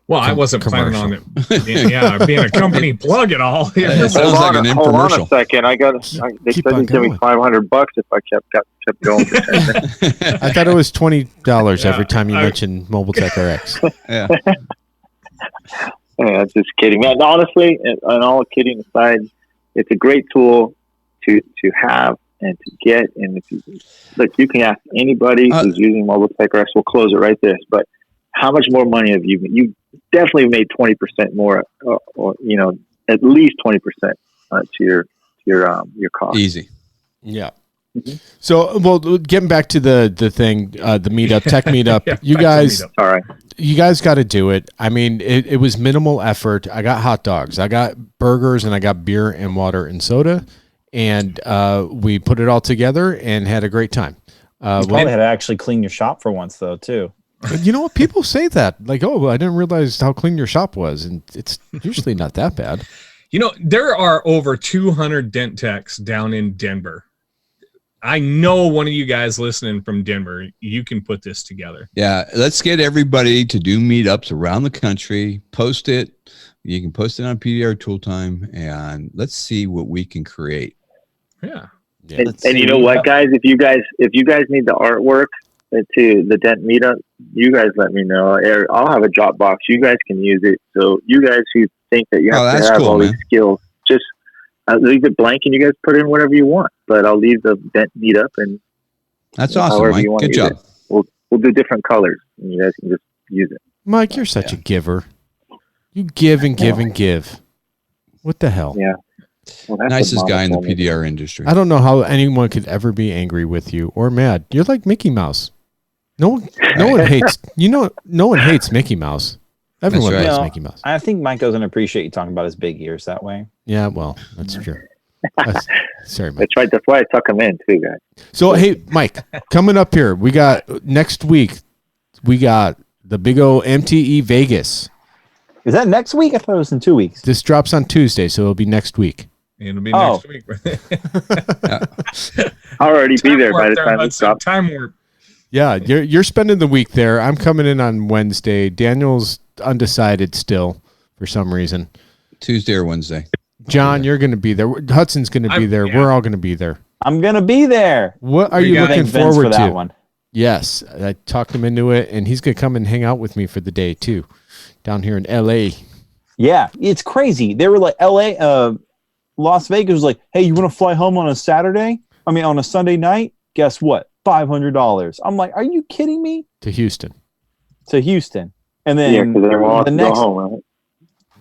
Well, I wasn't planning on it being a company plug at all. It sounds like an Hold on a infomercial. second. They said they'd give me $500 if I kept going. I thought it was $20 every time you mentioned Mobile Tech RX. Yeah. Yeah, just kidding, man. Honestly, and all kidding aside, it's a great tool to have and to get. And you can ask anybody who's using Mobile Tech RX. We'll close it right there. But how much more money have you? You definitely made 20% more, or at least 20% to your cost. Easy. Yeah. Mm-hmm. So, well, getting back to the thing, the meetup, tech meetup, you guys, all right, you guys got to do it. I mean, it was minimal effort. I got hot dogs, I got burgers, and I got beer and water and soda, and we put it all together and had a great time. You probably had to actually clean your shop for once, though, too. You know what? People say that. Like, oh, I didn't realize how clean your shop was. And it's usually not that bad. You know, there are over 200 dent techs down in Denver. I know one of you guys listening from Denver, you can put this together. Yeah, let's get everybody to do meetups around the country. Post it. You can post it on PDR Tool Time, and let's see what we can create. Yeah. And you know what, guys? If you guys need the artwork to the dent meetup, you guys let me know. I'll have a Dropbox. You guys can use it. So you guys who think that you have to have all these skills, just leave it blank, and you guys put in whatever you want. But I'll leave the dent meetup, and that's awesome, Mike. Good job. We'll do different colors, and you guys can just use it. Mike, you're such a giver. You give and give and give. What the hell? Yeah. Well, nicest guy in the PDR industry. I don't know how anyone could ever be angry with you or mad. You're like Mickey Mouse. No one hates. No one hates Mickey Mouse. Everyone loves Mickey Mouse. I think Mike doesn't appreciate you talking about his big ears that way. Yeah, well, that's true. Sorry, Mike. That's right. That's why I tuck him in too, guys. So, hey, Mike, coming up here, we got next week. We got the big O MTE Vegas. Is that next week? I thought it was in 2 weeks. This drops on Tuesday, so it'll be next week. It'll be next week. I'll already be there by the time it's up. Time warp. Yeah, you're spending the week there. I'm coming in on Wednesday. Daniel's undecided still for some reason. Tuesday or Wednesday. John, you're going to be there. Hudson's going to be there. Yeah. We're all going to be there. I'm going to be there. What are you looking forward to? That one. Yes, I talked him into it, and he's going to come and hang out with me for the day too, down here in L.A. Yeah, it's crazy. They were like L.A. Las Vegas was like, hey, you want to fly home on a Saturday? I mean, on a Sunday night? Guess what? $500. I'm like, are you kidding me? To Houston. And then the next home, right?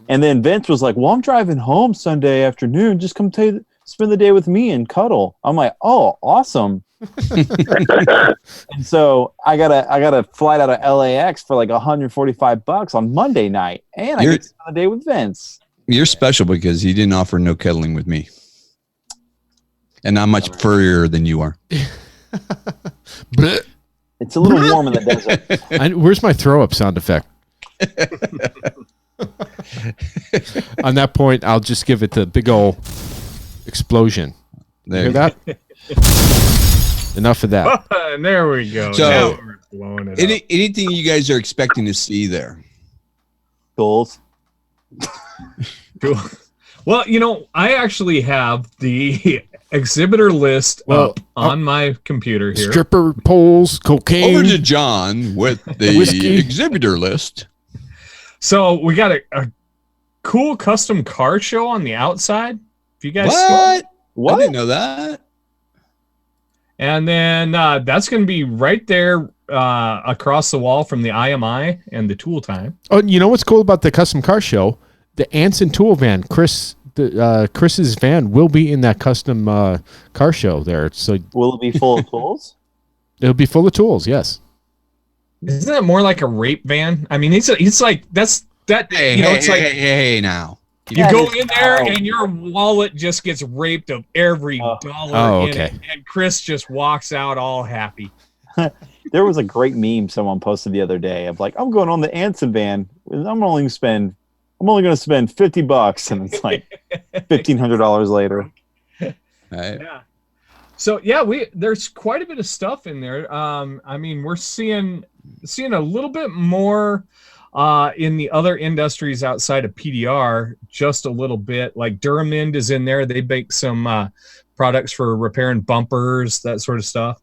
And then Vince was like, well, I'm driving home Sunday afternoon. Just come spend the day with me and cuddle. I'm like, oh, awesome. And so I got a flight out of LAX for like $145 on Monday night. And I get to spend the day with Vince. You're special because he didn't offer no cuddling with me. And I'm much furrier than you are. It's a little warm in the desert. Where's my throw up sound effect? On that point, I'll just give it the big ol' explosion. There. You hear that? Enough of that. There we go. So, now we're blowing it up. Anything you guys are expecting to see there? Goals. Cool. Well, I actually have the exhibitor list up on my computer here. Stripper poles, cocaine. Over to John with the exhibitor list. So we got a cool custom car show on the outside. If you guys What? I didn't know that. And then that's going to be right there across the wall from the IMI and the Tool Time. Oh, you know what's cool about the custom car show? The Anson Tool van, Chris's van will be in that custom car show there. So will it be full of tools? It'll be full of tools. Yes. Isn't that more like a rape van? I mean, it's like that's that. Hey, now. You go in there and your wallet just gets raped of every dollar in it, and Chris just walks out all happy. There was a great meme someone posted the other day of like, I'm going on the Anson van. I'm only going to spend $50, and it's like $1,500 later. Right. Yeah. So yeah, there's quite a bit of stuff in there. I mean, we're seeing a little bit more in the other industries outside of PDR, just a little bit. Like Duramind is in there. They make some products for repairing bumpers, that sort of stuff.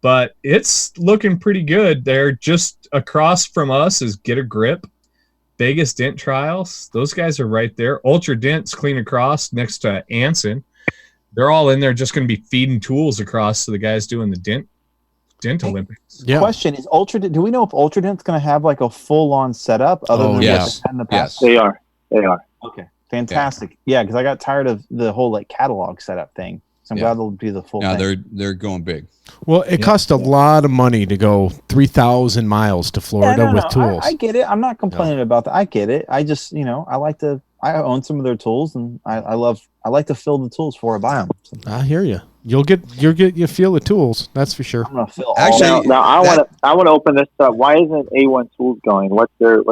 But it's looking pretty good. They're just across from us is Get a Grip, Vegas Dent Trials. Those guys are right there. Ultra Dent's clean across next to Anson. They're all in there just going to be feeding tools across to the guys doing the Dent Olympics. Yeah. Question is do we know if Ultra Dent's going to have like a full-on setup other than yes. in the past? Yes, they are. Okay, fantastic. Yeah, because I got tired of the whole like catalog setup thing. So I'm glad they'll do the full thing. They're going big. Well, it costs a lot of money to go 3,000 miles to Florida with tools. I get it. I'm not complaining about that. I get it. I just, I own some of their tools, and I like to fill the tools before I buy them. So. I hear you. You'll feel the tools. That's for sure. I'm gonna feel Actually, Now I want to open this up. Why isn't A1 Tools going? What's their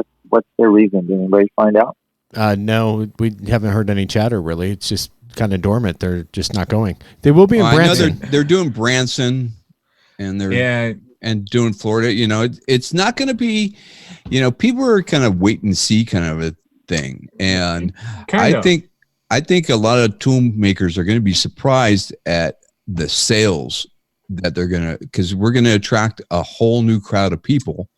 reason? Did anybody find out? No, we haven't heard any chatter really. It's just kind of dormant. They're just not going. They will be in Branson. I know they're doing Branson, and and doing Florida. You know, it's not going to be. You know, people are kind of wait and see kind of a thing, and I think a lot of tool makers are going to be surprised at the sales that they're going to, because we're going to attract a whole new crowd of people,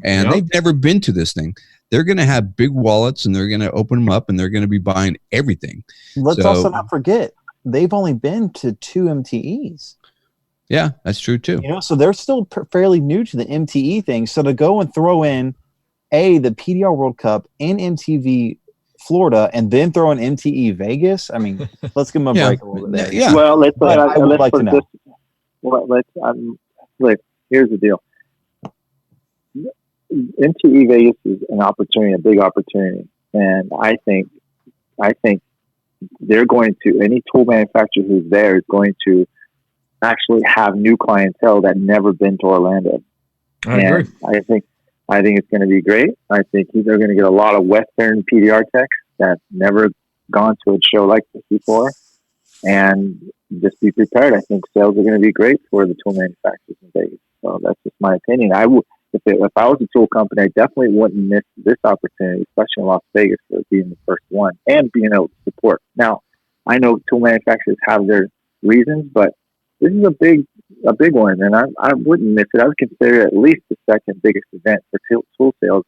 and they've never been to this thing. They're going to have big wallets, and they're going to open them up, and they're going to be buying everything. Let's also not forget, they've only been to 2 MTEs. Yeah, that's true too. You know, so they're still fairly new to the MTE thing. So to go and throw in the PDR World Cup and MTV Florida, and then throw in MTE Vegas, I mean, let's give them a break a little bit there. Yeah. Well, I would like to know. Look, here's the deal. MTE Vegas is an opportunity, a big opportunity, and I think they're going to, any tool manufacturer who's there is going to actually have new clientele that never been to Orlando. I agree. I think it's going to be great. I think they're going to get a lot of Western PDR techs that never gone to a show like this before, and just be prepared. I think sales are going to be great for the tool manufacturers in Vegas. So that's just my opinion. If I was a tool company, I definitely wouldn't miss this opportunity, especially in Las Vegas, for being the first one and being able to support. Now, I know tool manufacturers have their reasons, but this is a big one, and I wouldn't miss it. I would consider it at least the second biggest event for tool sales.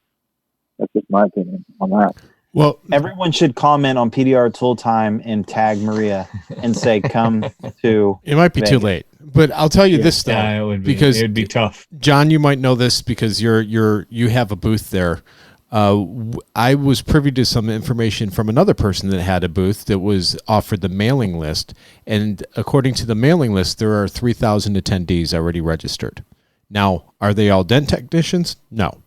That's just my opinion on that. Well, everyone should comment on PDR Tool Time and tag Maria and say, "Come to." It might be Vegas. too late, but I'll tell you this though, it would be, because it'd be tough. John, you might know this because you have a booth there. I was privy to some information from another person that had a booth that was offered the mailing list, and according to the mailing list, there are 3,000 attendees already registered. Now, are they all dent technicians? No,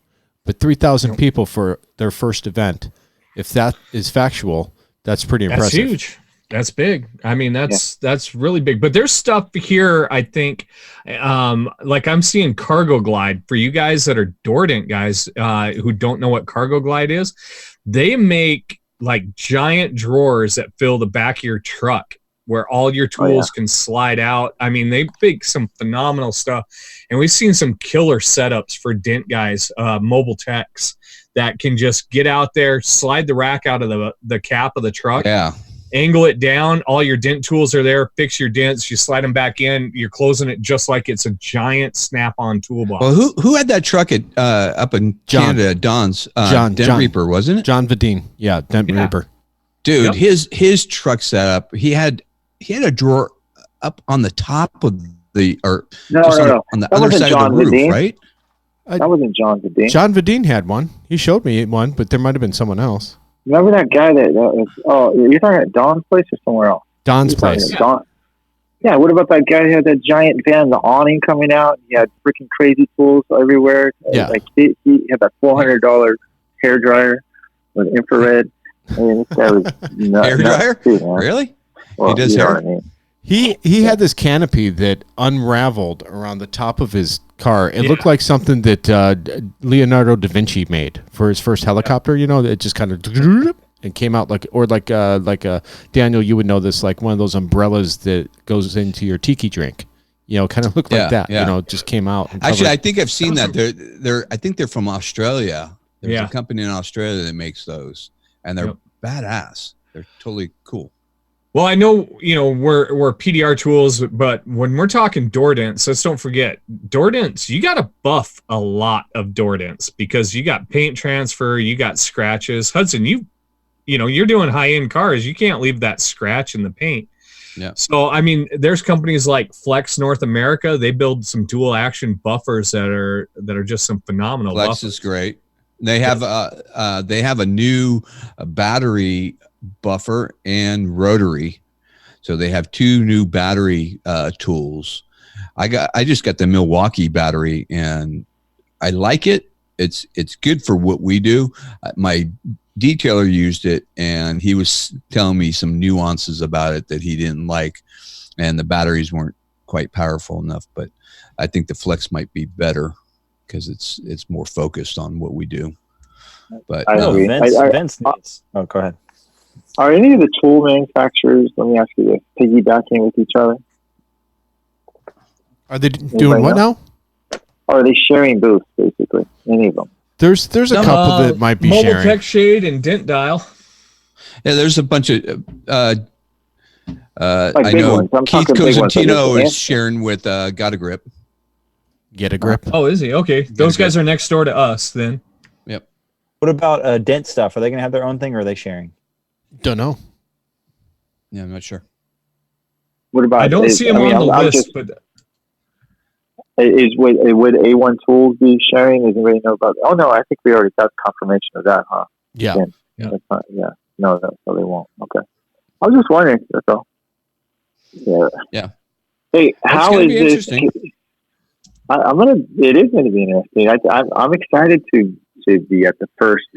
but 3,000 people for their first event. If that is factual, that's pretty impressive. That's huge. That's big. I mean, that's really big. But there's stuff here, I think, like I'm seeing Cargo Glide. For you guys that are door dent guys who don't know what Cargo Glide is, they make like giant drawers that fill the back of your truck where all your tools can slide out. I mean, they make some phenomenal stuff. And we've seen some killer setups for dent guys, mobile techs, that can just get out there, slide the rack out of the cap of the truck. Yeah. Angle it down. All your dent tools are there. Fix your dents. You slide them back in. You're closing it just like it's a giant snap-on toolbox. Well, who had that truck at up in Canada? Don's Dent Reaper, wasn't it? John Vadine. Yeah, Dent Reaper. Dude, his truck setup. He had a drawer up on the top of the on the other side of the roof, right? That wasn't John Vadine. John Vadine had one. He showed me one, but there might have been someone else. Remember that guy that was, you're talking about Don's place or somewhere else? Don's place. Yeah, what about that guy who had that giant van, the awning coming out? He had freaking crazy tools everywhere. Yeah. Like he had that $400 hair dryer with infrared. I mean, this guy was hair dryer? Too, man. Really? Well, he does hair? He had this canopy that unraveled around the top of his car. It looked like something that Leonardo da Vinci made for his first helicopter. You know, it just kind of and came out like Daniel, you would know this, like one of those umbrellas that goes into your tiki drink. You know, kind of looked like that. Yeah. You know, it just came out. Actually, I think I've seen that. I think they're from Australia. There's a company in Australia that makes those, and they're badass. They're totally cool. Well, I know, we're PDR tools, but when we're talking door dents, let's don't forget door dents. You got to buff a lot of door dents because you got paint transfer, you got scratches. Hudson, you're doing high end cars. You can't leave that scratch in the paint. Yeah. So, I mean, there's companies like Flex North America. They build some dual action buffers that are just some phenomenal. Flex buffers. is great. They have a new battery buffer and rotary, so they have two new battery tools. I just got the Milwaukee battery and I like it. It's good for what we do. My detailer used it and he was telling me some nuances about it that he didn't like, and the batteries weren't quite powerful enough. But I think the Flex might be better because it's more focused on what we do. But I agree. Vince needs. Oh, go ahead. Are any of the tool manufacturers, let me ask you this, piggybacking with each other? Are they doing what now? Or are they sharing booths, basically? Any of them? There's a couple that might be Mobile sharing. Tech Shade and Dent Dial. yeah, there's a bunch of. I big know ones. I'm Keith talking big ones, Cosentino like is sharing with Got a Grip. Get a grip. Oh, is he? Okay. Those guys are next door to us then. Yep. What about Dent stuff? Are they going to have their own thing, or are they sharing? Don't know. Yeah, I'm not sure. What about? I don't see him on the list, but would A1 Tools be sharing? Does anybody know about? Oh no, I think we already got confirmation of that, huh? Yeah. Yeah. That's not, yeah. No, so they won't. Okay. I was just wondering. That's all. Yeah. Yeah. Hey, It's how gonna is be this? interesting. It is going to be interesting. I'm excited to be at the first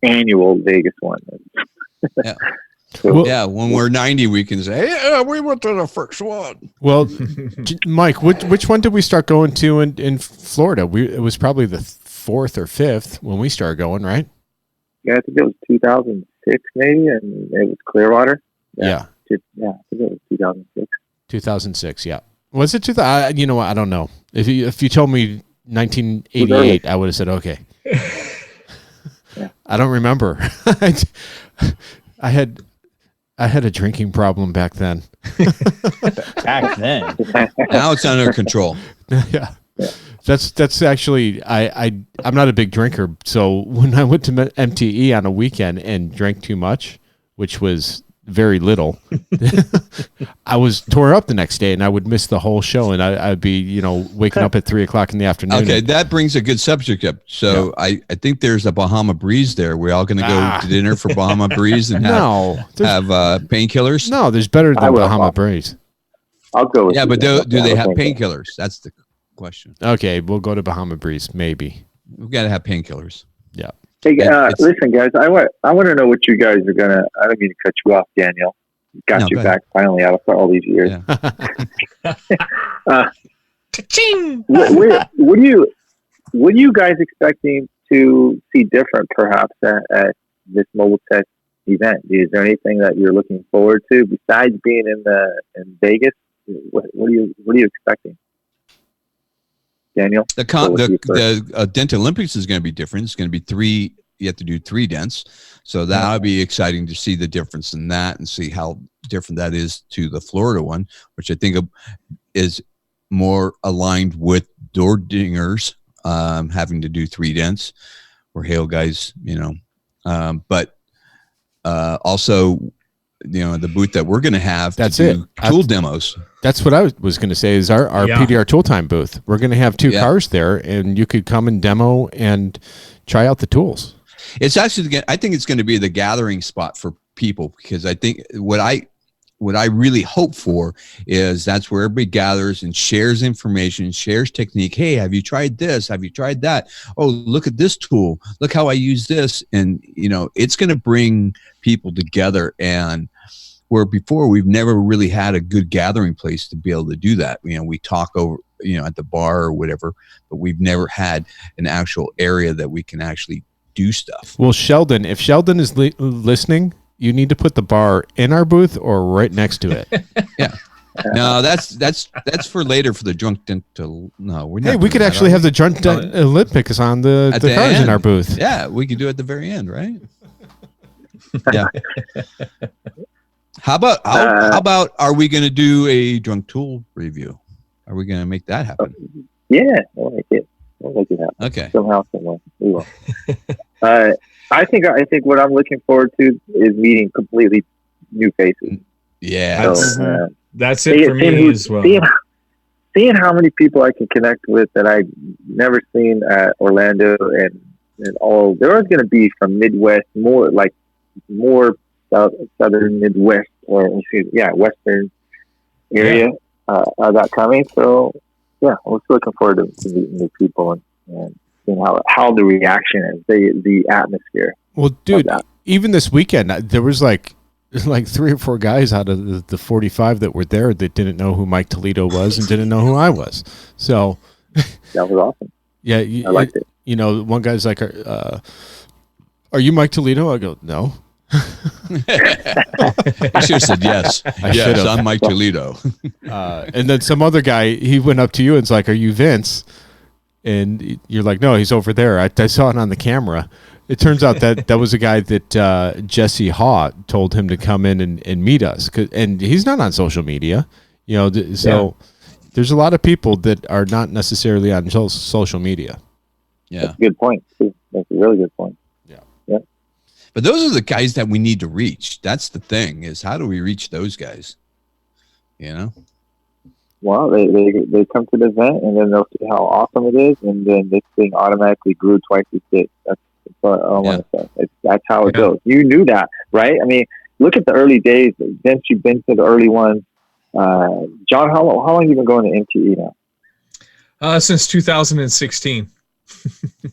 annual Vegas one. Yeah. Well- Yeah, when we're 90, we can say, yeah, we went to the first one. Well, Mike, which one did we start going to in Florida? It was probably the 4th or 5th when we started going, right? Yeah, I think it was 2006 maybe, and it was Clearwater. Yeah. Yeah, I think it was 2006. 2006, yeah. Was it 2000? You know what? I don't know. If you told me 1988, I would have said okay. Yeah. I don't remember. I had a drinking problem back then. Back then. Now it's under control. Yeah. That's actually I'm not a big drinker, so when I went to MTE on a weekend and drank too much, which was very little, I was tore up the next day, and I would miss the whole show, and I'd be waking up at 3:00 in the afternoon. Okay, that brings a good subject up. So I think there's a Bahama Breeze there. We're all going to go to dinner for Bahama Breeze and have painkillers. No, there's better than will. Bahama Breeze. I'll go with Yeah, you but then. do they have Okay. painkillers? That's the question. Okay, we'll go to Bahama Breeze, maybe. We've got to have painkillers. Yeah. Hey, It's- listen, guys. I want to know what you guys are gonna. I don't mean to cut you off, Daniel. Got No, you go back finally out of all these years. Yeah. What are you guys expecting to see different, perhaps, at this Mobile Tech event? Is there anything that you're looking forward to besides being in Vegas? What are you expecting, Daniel? The Dent Olympics is going to be different. It's going to be 3. You have to do 3 dents, so that'll be exciting to see the difference in that and see how different that is to the Florida one, which I think is more aligned with door dingers having to do 3 dents, or hail guys, but also the booth that we're going to have That's to do it. tool demos. That's what I was going to say is our PDR Tool Time booth. We're going to have 2 cars there, and you could come and demo and try out the tools. It's actually, I think it's going to be the gathering spot for people, because I think what I really hope for is that's where everybody gathers and shares information, shares technique. Hey, have you tried this? Have you tried that? Oh, look at this tool. Look how I use this. And, it's going to bring people together, and where before we've never really had a good gathering place to be able to do that. We talk over, at the bar or whatever, but we've never had an actual area that we can actually do stuff. Well, Sheldon, if Sheldon is listening, you need to put the bar in our booth or right next to it. Yeah. No, that's for later for the drunk dental. No, we're not. Hey, we could actually have the drunk Olympics on the At cars end. in our booth. Yeah, we could do it at the very end, right? Yeah. How about are we going to do a drunk tool review? Are we going to make that happen? Yeah, we'll make it happen. Okay. Somehow, somewhere, we will. I think what I'm looking forward to is meeting completely new faces. Yeah. So, that's it for me as well. Seeing how many people I can connect with that I've never seen at Orlando and all. There are going to be from Midwest, more southern Midwest, or Western area that coming. So yeah, I was looking forward to meeting new people and seeing how the reaction is, the atmosphere. Well, dude, even this weekend, there was like 3 or 4 guys out of the 45 that were there that didn't know who Mike Toledo was and didn't know who I was. So That was awesome. yeah, I liked it. You know, one guy's like, "Are you Mike Toledo?" I go, "No." I should have said yes. I Yes, should've. I'm Mike Toledo. And then some other guy, he went up to you and was like, "Are you Vince?" And you're like, "No, he's over there. I saw it on the camera." It turns out that was a guy that Jesse Haw told him to come in and meet us. And he's not on social media, you know. So there's a lot of people that are not necessarily on social media. Yeah. That's a good point, too. That's a really good point. But those are the guys that we need to reach. That's the thing, is how do we reach those guys? You know? Well, they come to the event, and then they'll see how awesome it is, and then this thing automatically grew twice as big. That's what I want to say. That's how it goes. You knew that, right? I mean, look at the early days. Since you've been to the early ones. John, how long have you been going to MTE now? Since 2016.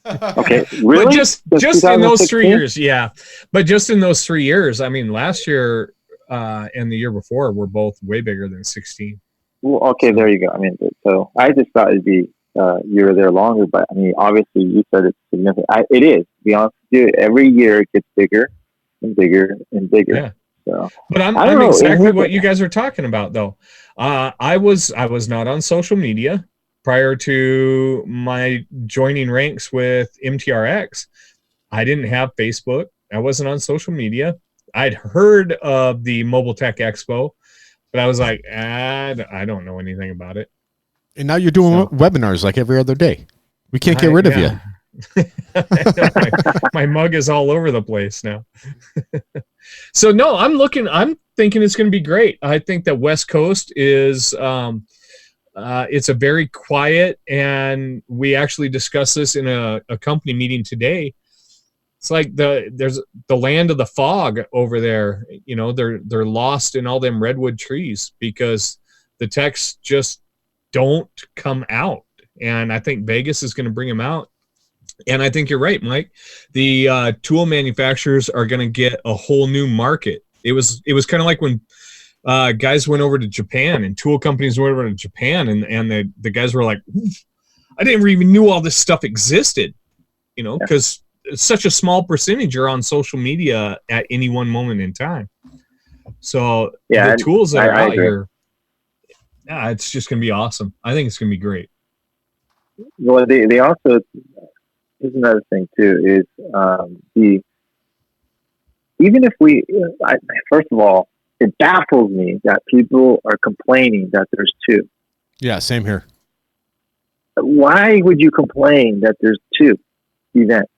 Okay, really? But just in those 3 2016? years, yeah. But just in those 3 years, I mean, last year and the year before were both way bigger than 16. Well, okay, there you go. I mean, so I just thought it'd be you were there longer, but I mean, obviously you said it's significant. It is. To be honest with you, every year it gets bigger and bigger and bigger. Yeah. So, but I'm know, exactly what you guys are talking about, though. I was not on social media prior to my joining ranks with MTRX. I didn't have Facebook. I wasn't on social media. I'd heard of the Mobile Tech Expo, but I was like, I don't know anything about it. And now you're doing webinars like every other day. We can't get rid of you. my mug is all over the place now. So no, I'm thinking it's going to be great. I think that West Coast is, it's a very quiet, and we actually discussed this in a company meeting today. It's like there's the land of the fog over there. You know, they're lost in all them redwood trees because the techs just don't come out. And I think Vegas is going to bring them out. And I think you're right, Mike. The tool manufacturers are going to get a whole new market. It was kind of like when guys went over to Japan and tool companies went over to Japan, and the guys were like, I didn't even knew all this stuff existed, you know, because it's such a small percentage are on social media at any one moment in time. So the tools that are out here, it's just going to be awesome. I think it's going to be great. Well, they also, here's another thing too, is even if first of all, it baffles me that people are complaining that there's 2. Yeah, same here. Why would you complain that there's 2 events?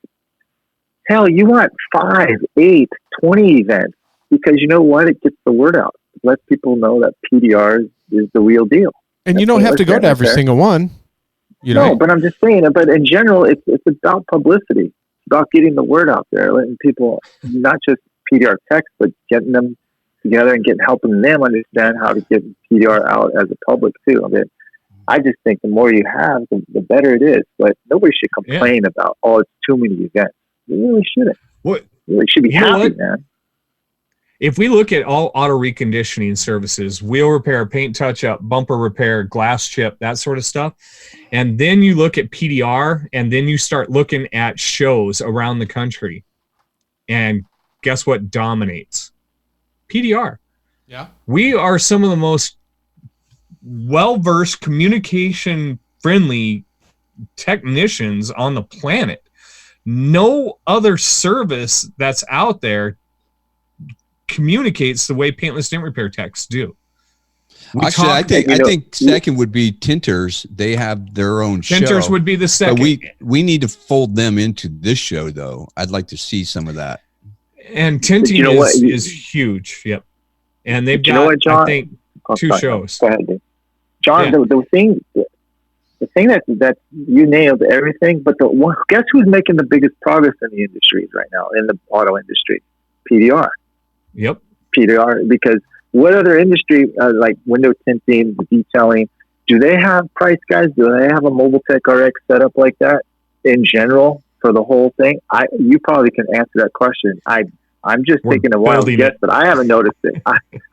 Hell, you want 5, 8, 20 events, because you know what? It gets the word out. It lets people know that PDR is the real deal. And you don't have to go to every single one. No, but I'm just saying, but in general, it's about publicity. It's about getting the word out there, letting people, not just PDR techs, but getting them together and helping them understand how to get PDR out as a public too. I mean, I just think the more you have, the better it is. But nobody should complain about, it's too many events. You really shouldn't. What? You really should be happy, man. If we look at all auto reconditioning services, wheel repair, paint touch-up, bumper repair, glass chip, that sort of stuff, and then you look at PDR, and then you start looking at shows around the country, and guess what dominates? PDR. Yeah. We are some of the most well-versed, communication-friendly technicians on the planet. No other service that's out there communicates the way paintless dent repair techs do. Actually, I think second would be Tinters. They have their own show. Tinters would be the second. But we need to fold them into this show, though. I'd like to see some of that. And tinting is huge. Yep. And they've got, John? I think, 2 shows. Go ahead, John. Yeah. The thing that you nailed everything, but guess who's making the biggest progress in the industries right now, in the auto industry? PDR. Yep. PDR, because what other industry, like window tinting, detailing, do they have price guys? Do they have a Mobile Tech RX setup like that in general for the whole thing? You probably can answer that question. I I'm just We're taking a wild building guess, it. but I haven't noticed it.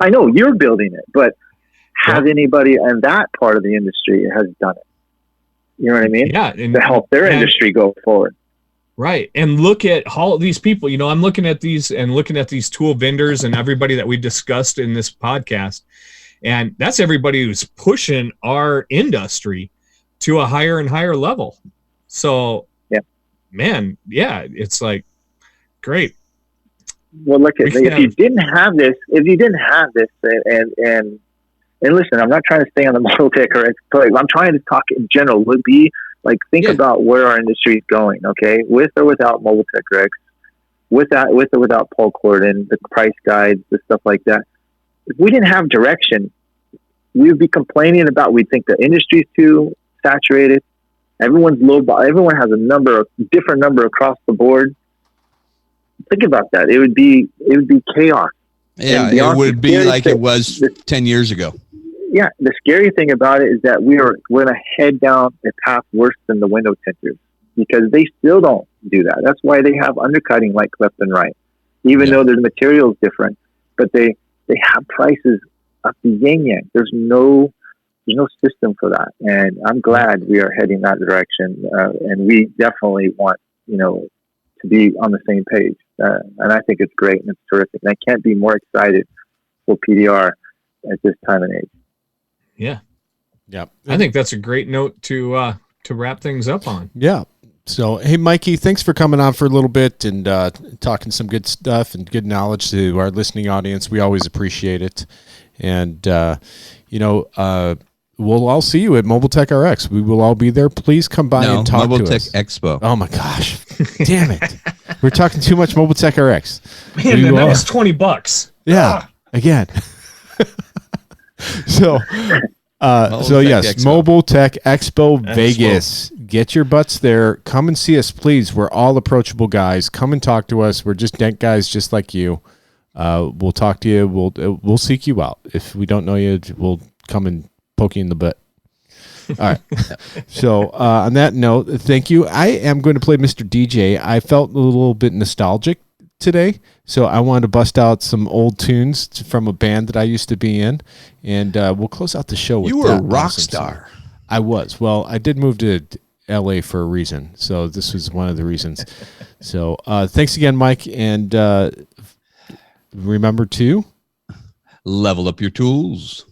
I know you're building it, but has anybody in that part of the industry has done it? You know what I mean? Yeah. To help their industry go forward. Right. And look at all these people. You know, I'm looking at these tool vendors and everybody that we discussed in this podcast. And that's everybody who's pushing our industry to a higher and higher level. So, man, it's like great. Well, look at if you didn't have this, and listen, I'm not trying to stay on the Model Tech or I'm trying to talk in general. Would be like think about where our industry is going. Okay, with or without Mobile Tech Rex, with or without Paul Corden, the price guides, the stuff like that. If we didn't have direction, we would be complaining about. We'd think the industry's too saturated. Everyone's low. Everyone has a different number across the board. Think about that. It would be chaos. Yeah, it would be like it was 10 years ago. Yeah, the scary thing about it is that we're going to head down a path worse than the window tinters because they still don't do that. That's why they have undercutting like left and right, even though the material is different. But they have prices up the yin-yang. There's no system for that, and I'm glad we are heading that direction. And we definitely want to be on the same page. And I think it's great and it's terrific. And I can't be more excited for PDR at this time and age. Yeah. Yeah. I think that's a great note to wrap things up on. Yeah. So, hey, Mikey, thanks for coming on for a little bit and talking some good stuff and good knowledge to our listening audience. We always appreciate it. And, we'll all see you at Mobile Tech RX. We will all be there. Please come by and talk Mobile to Tech us. Expo. Oh, my gosh. Damn it. We're talking too much Mobile Tech RX. Man, that was $20. Yeah. Again. So yes, Expo. Mobile Tech Expo Vegas. Get your butts there. Come and see us, please. We're all approachable guys. Come and talk to us. We're just dent guys just like you. We'll talk to you. We'll seek you out. If we don't know you, we'll come and poke you in the butt. All right. So on that note, thank you. I am going to play Mr. DJ. I felt a little bit nostalgic today, so I wanted to bust out some old tunes from a band that I used to be in, and we'll close out the show with You were a that rock awesome star. song. I was. Well, I did move to LA for a reason, so this was one of the reasons. So thanks again, Mike, and remember to Level up your tools.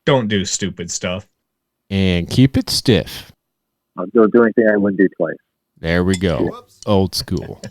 Don't do stupid stuff. and keep it stiff. I'll do anything I wouldn't do twice. There we go. Whoops. Old school.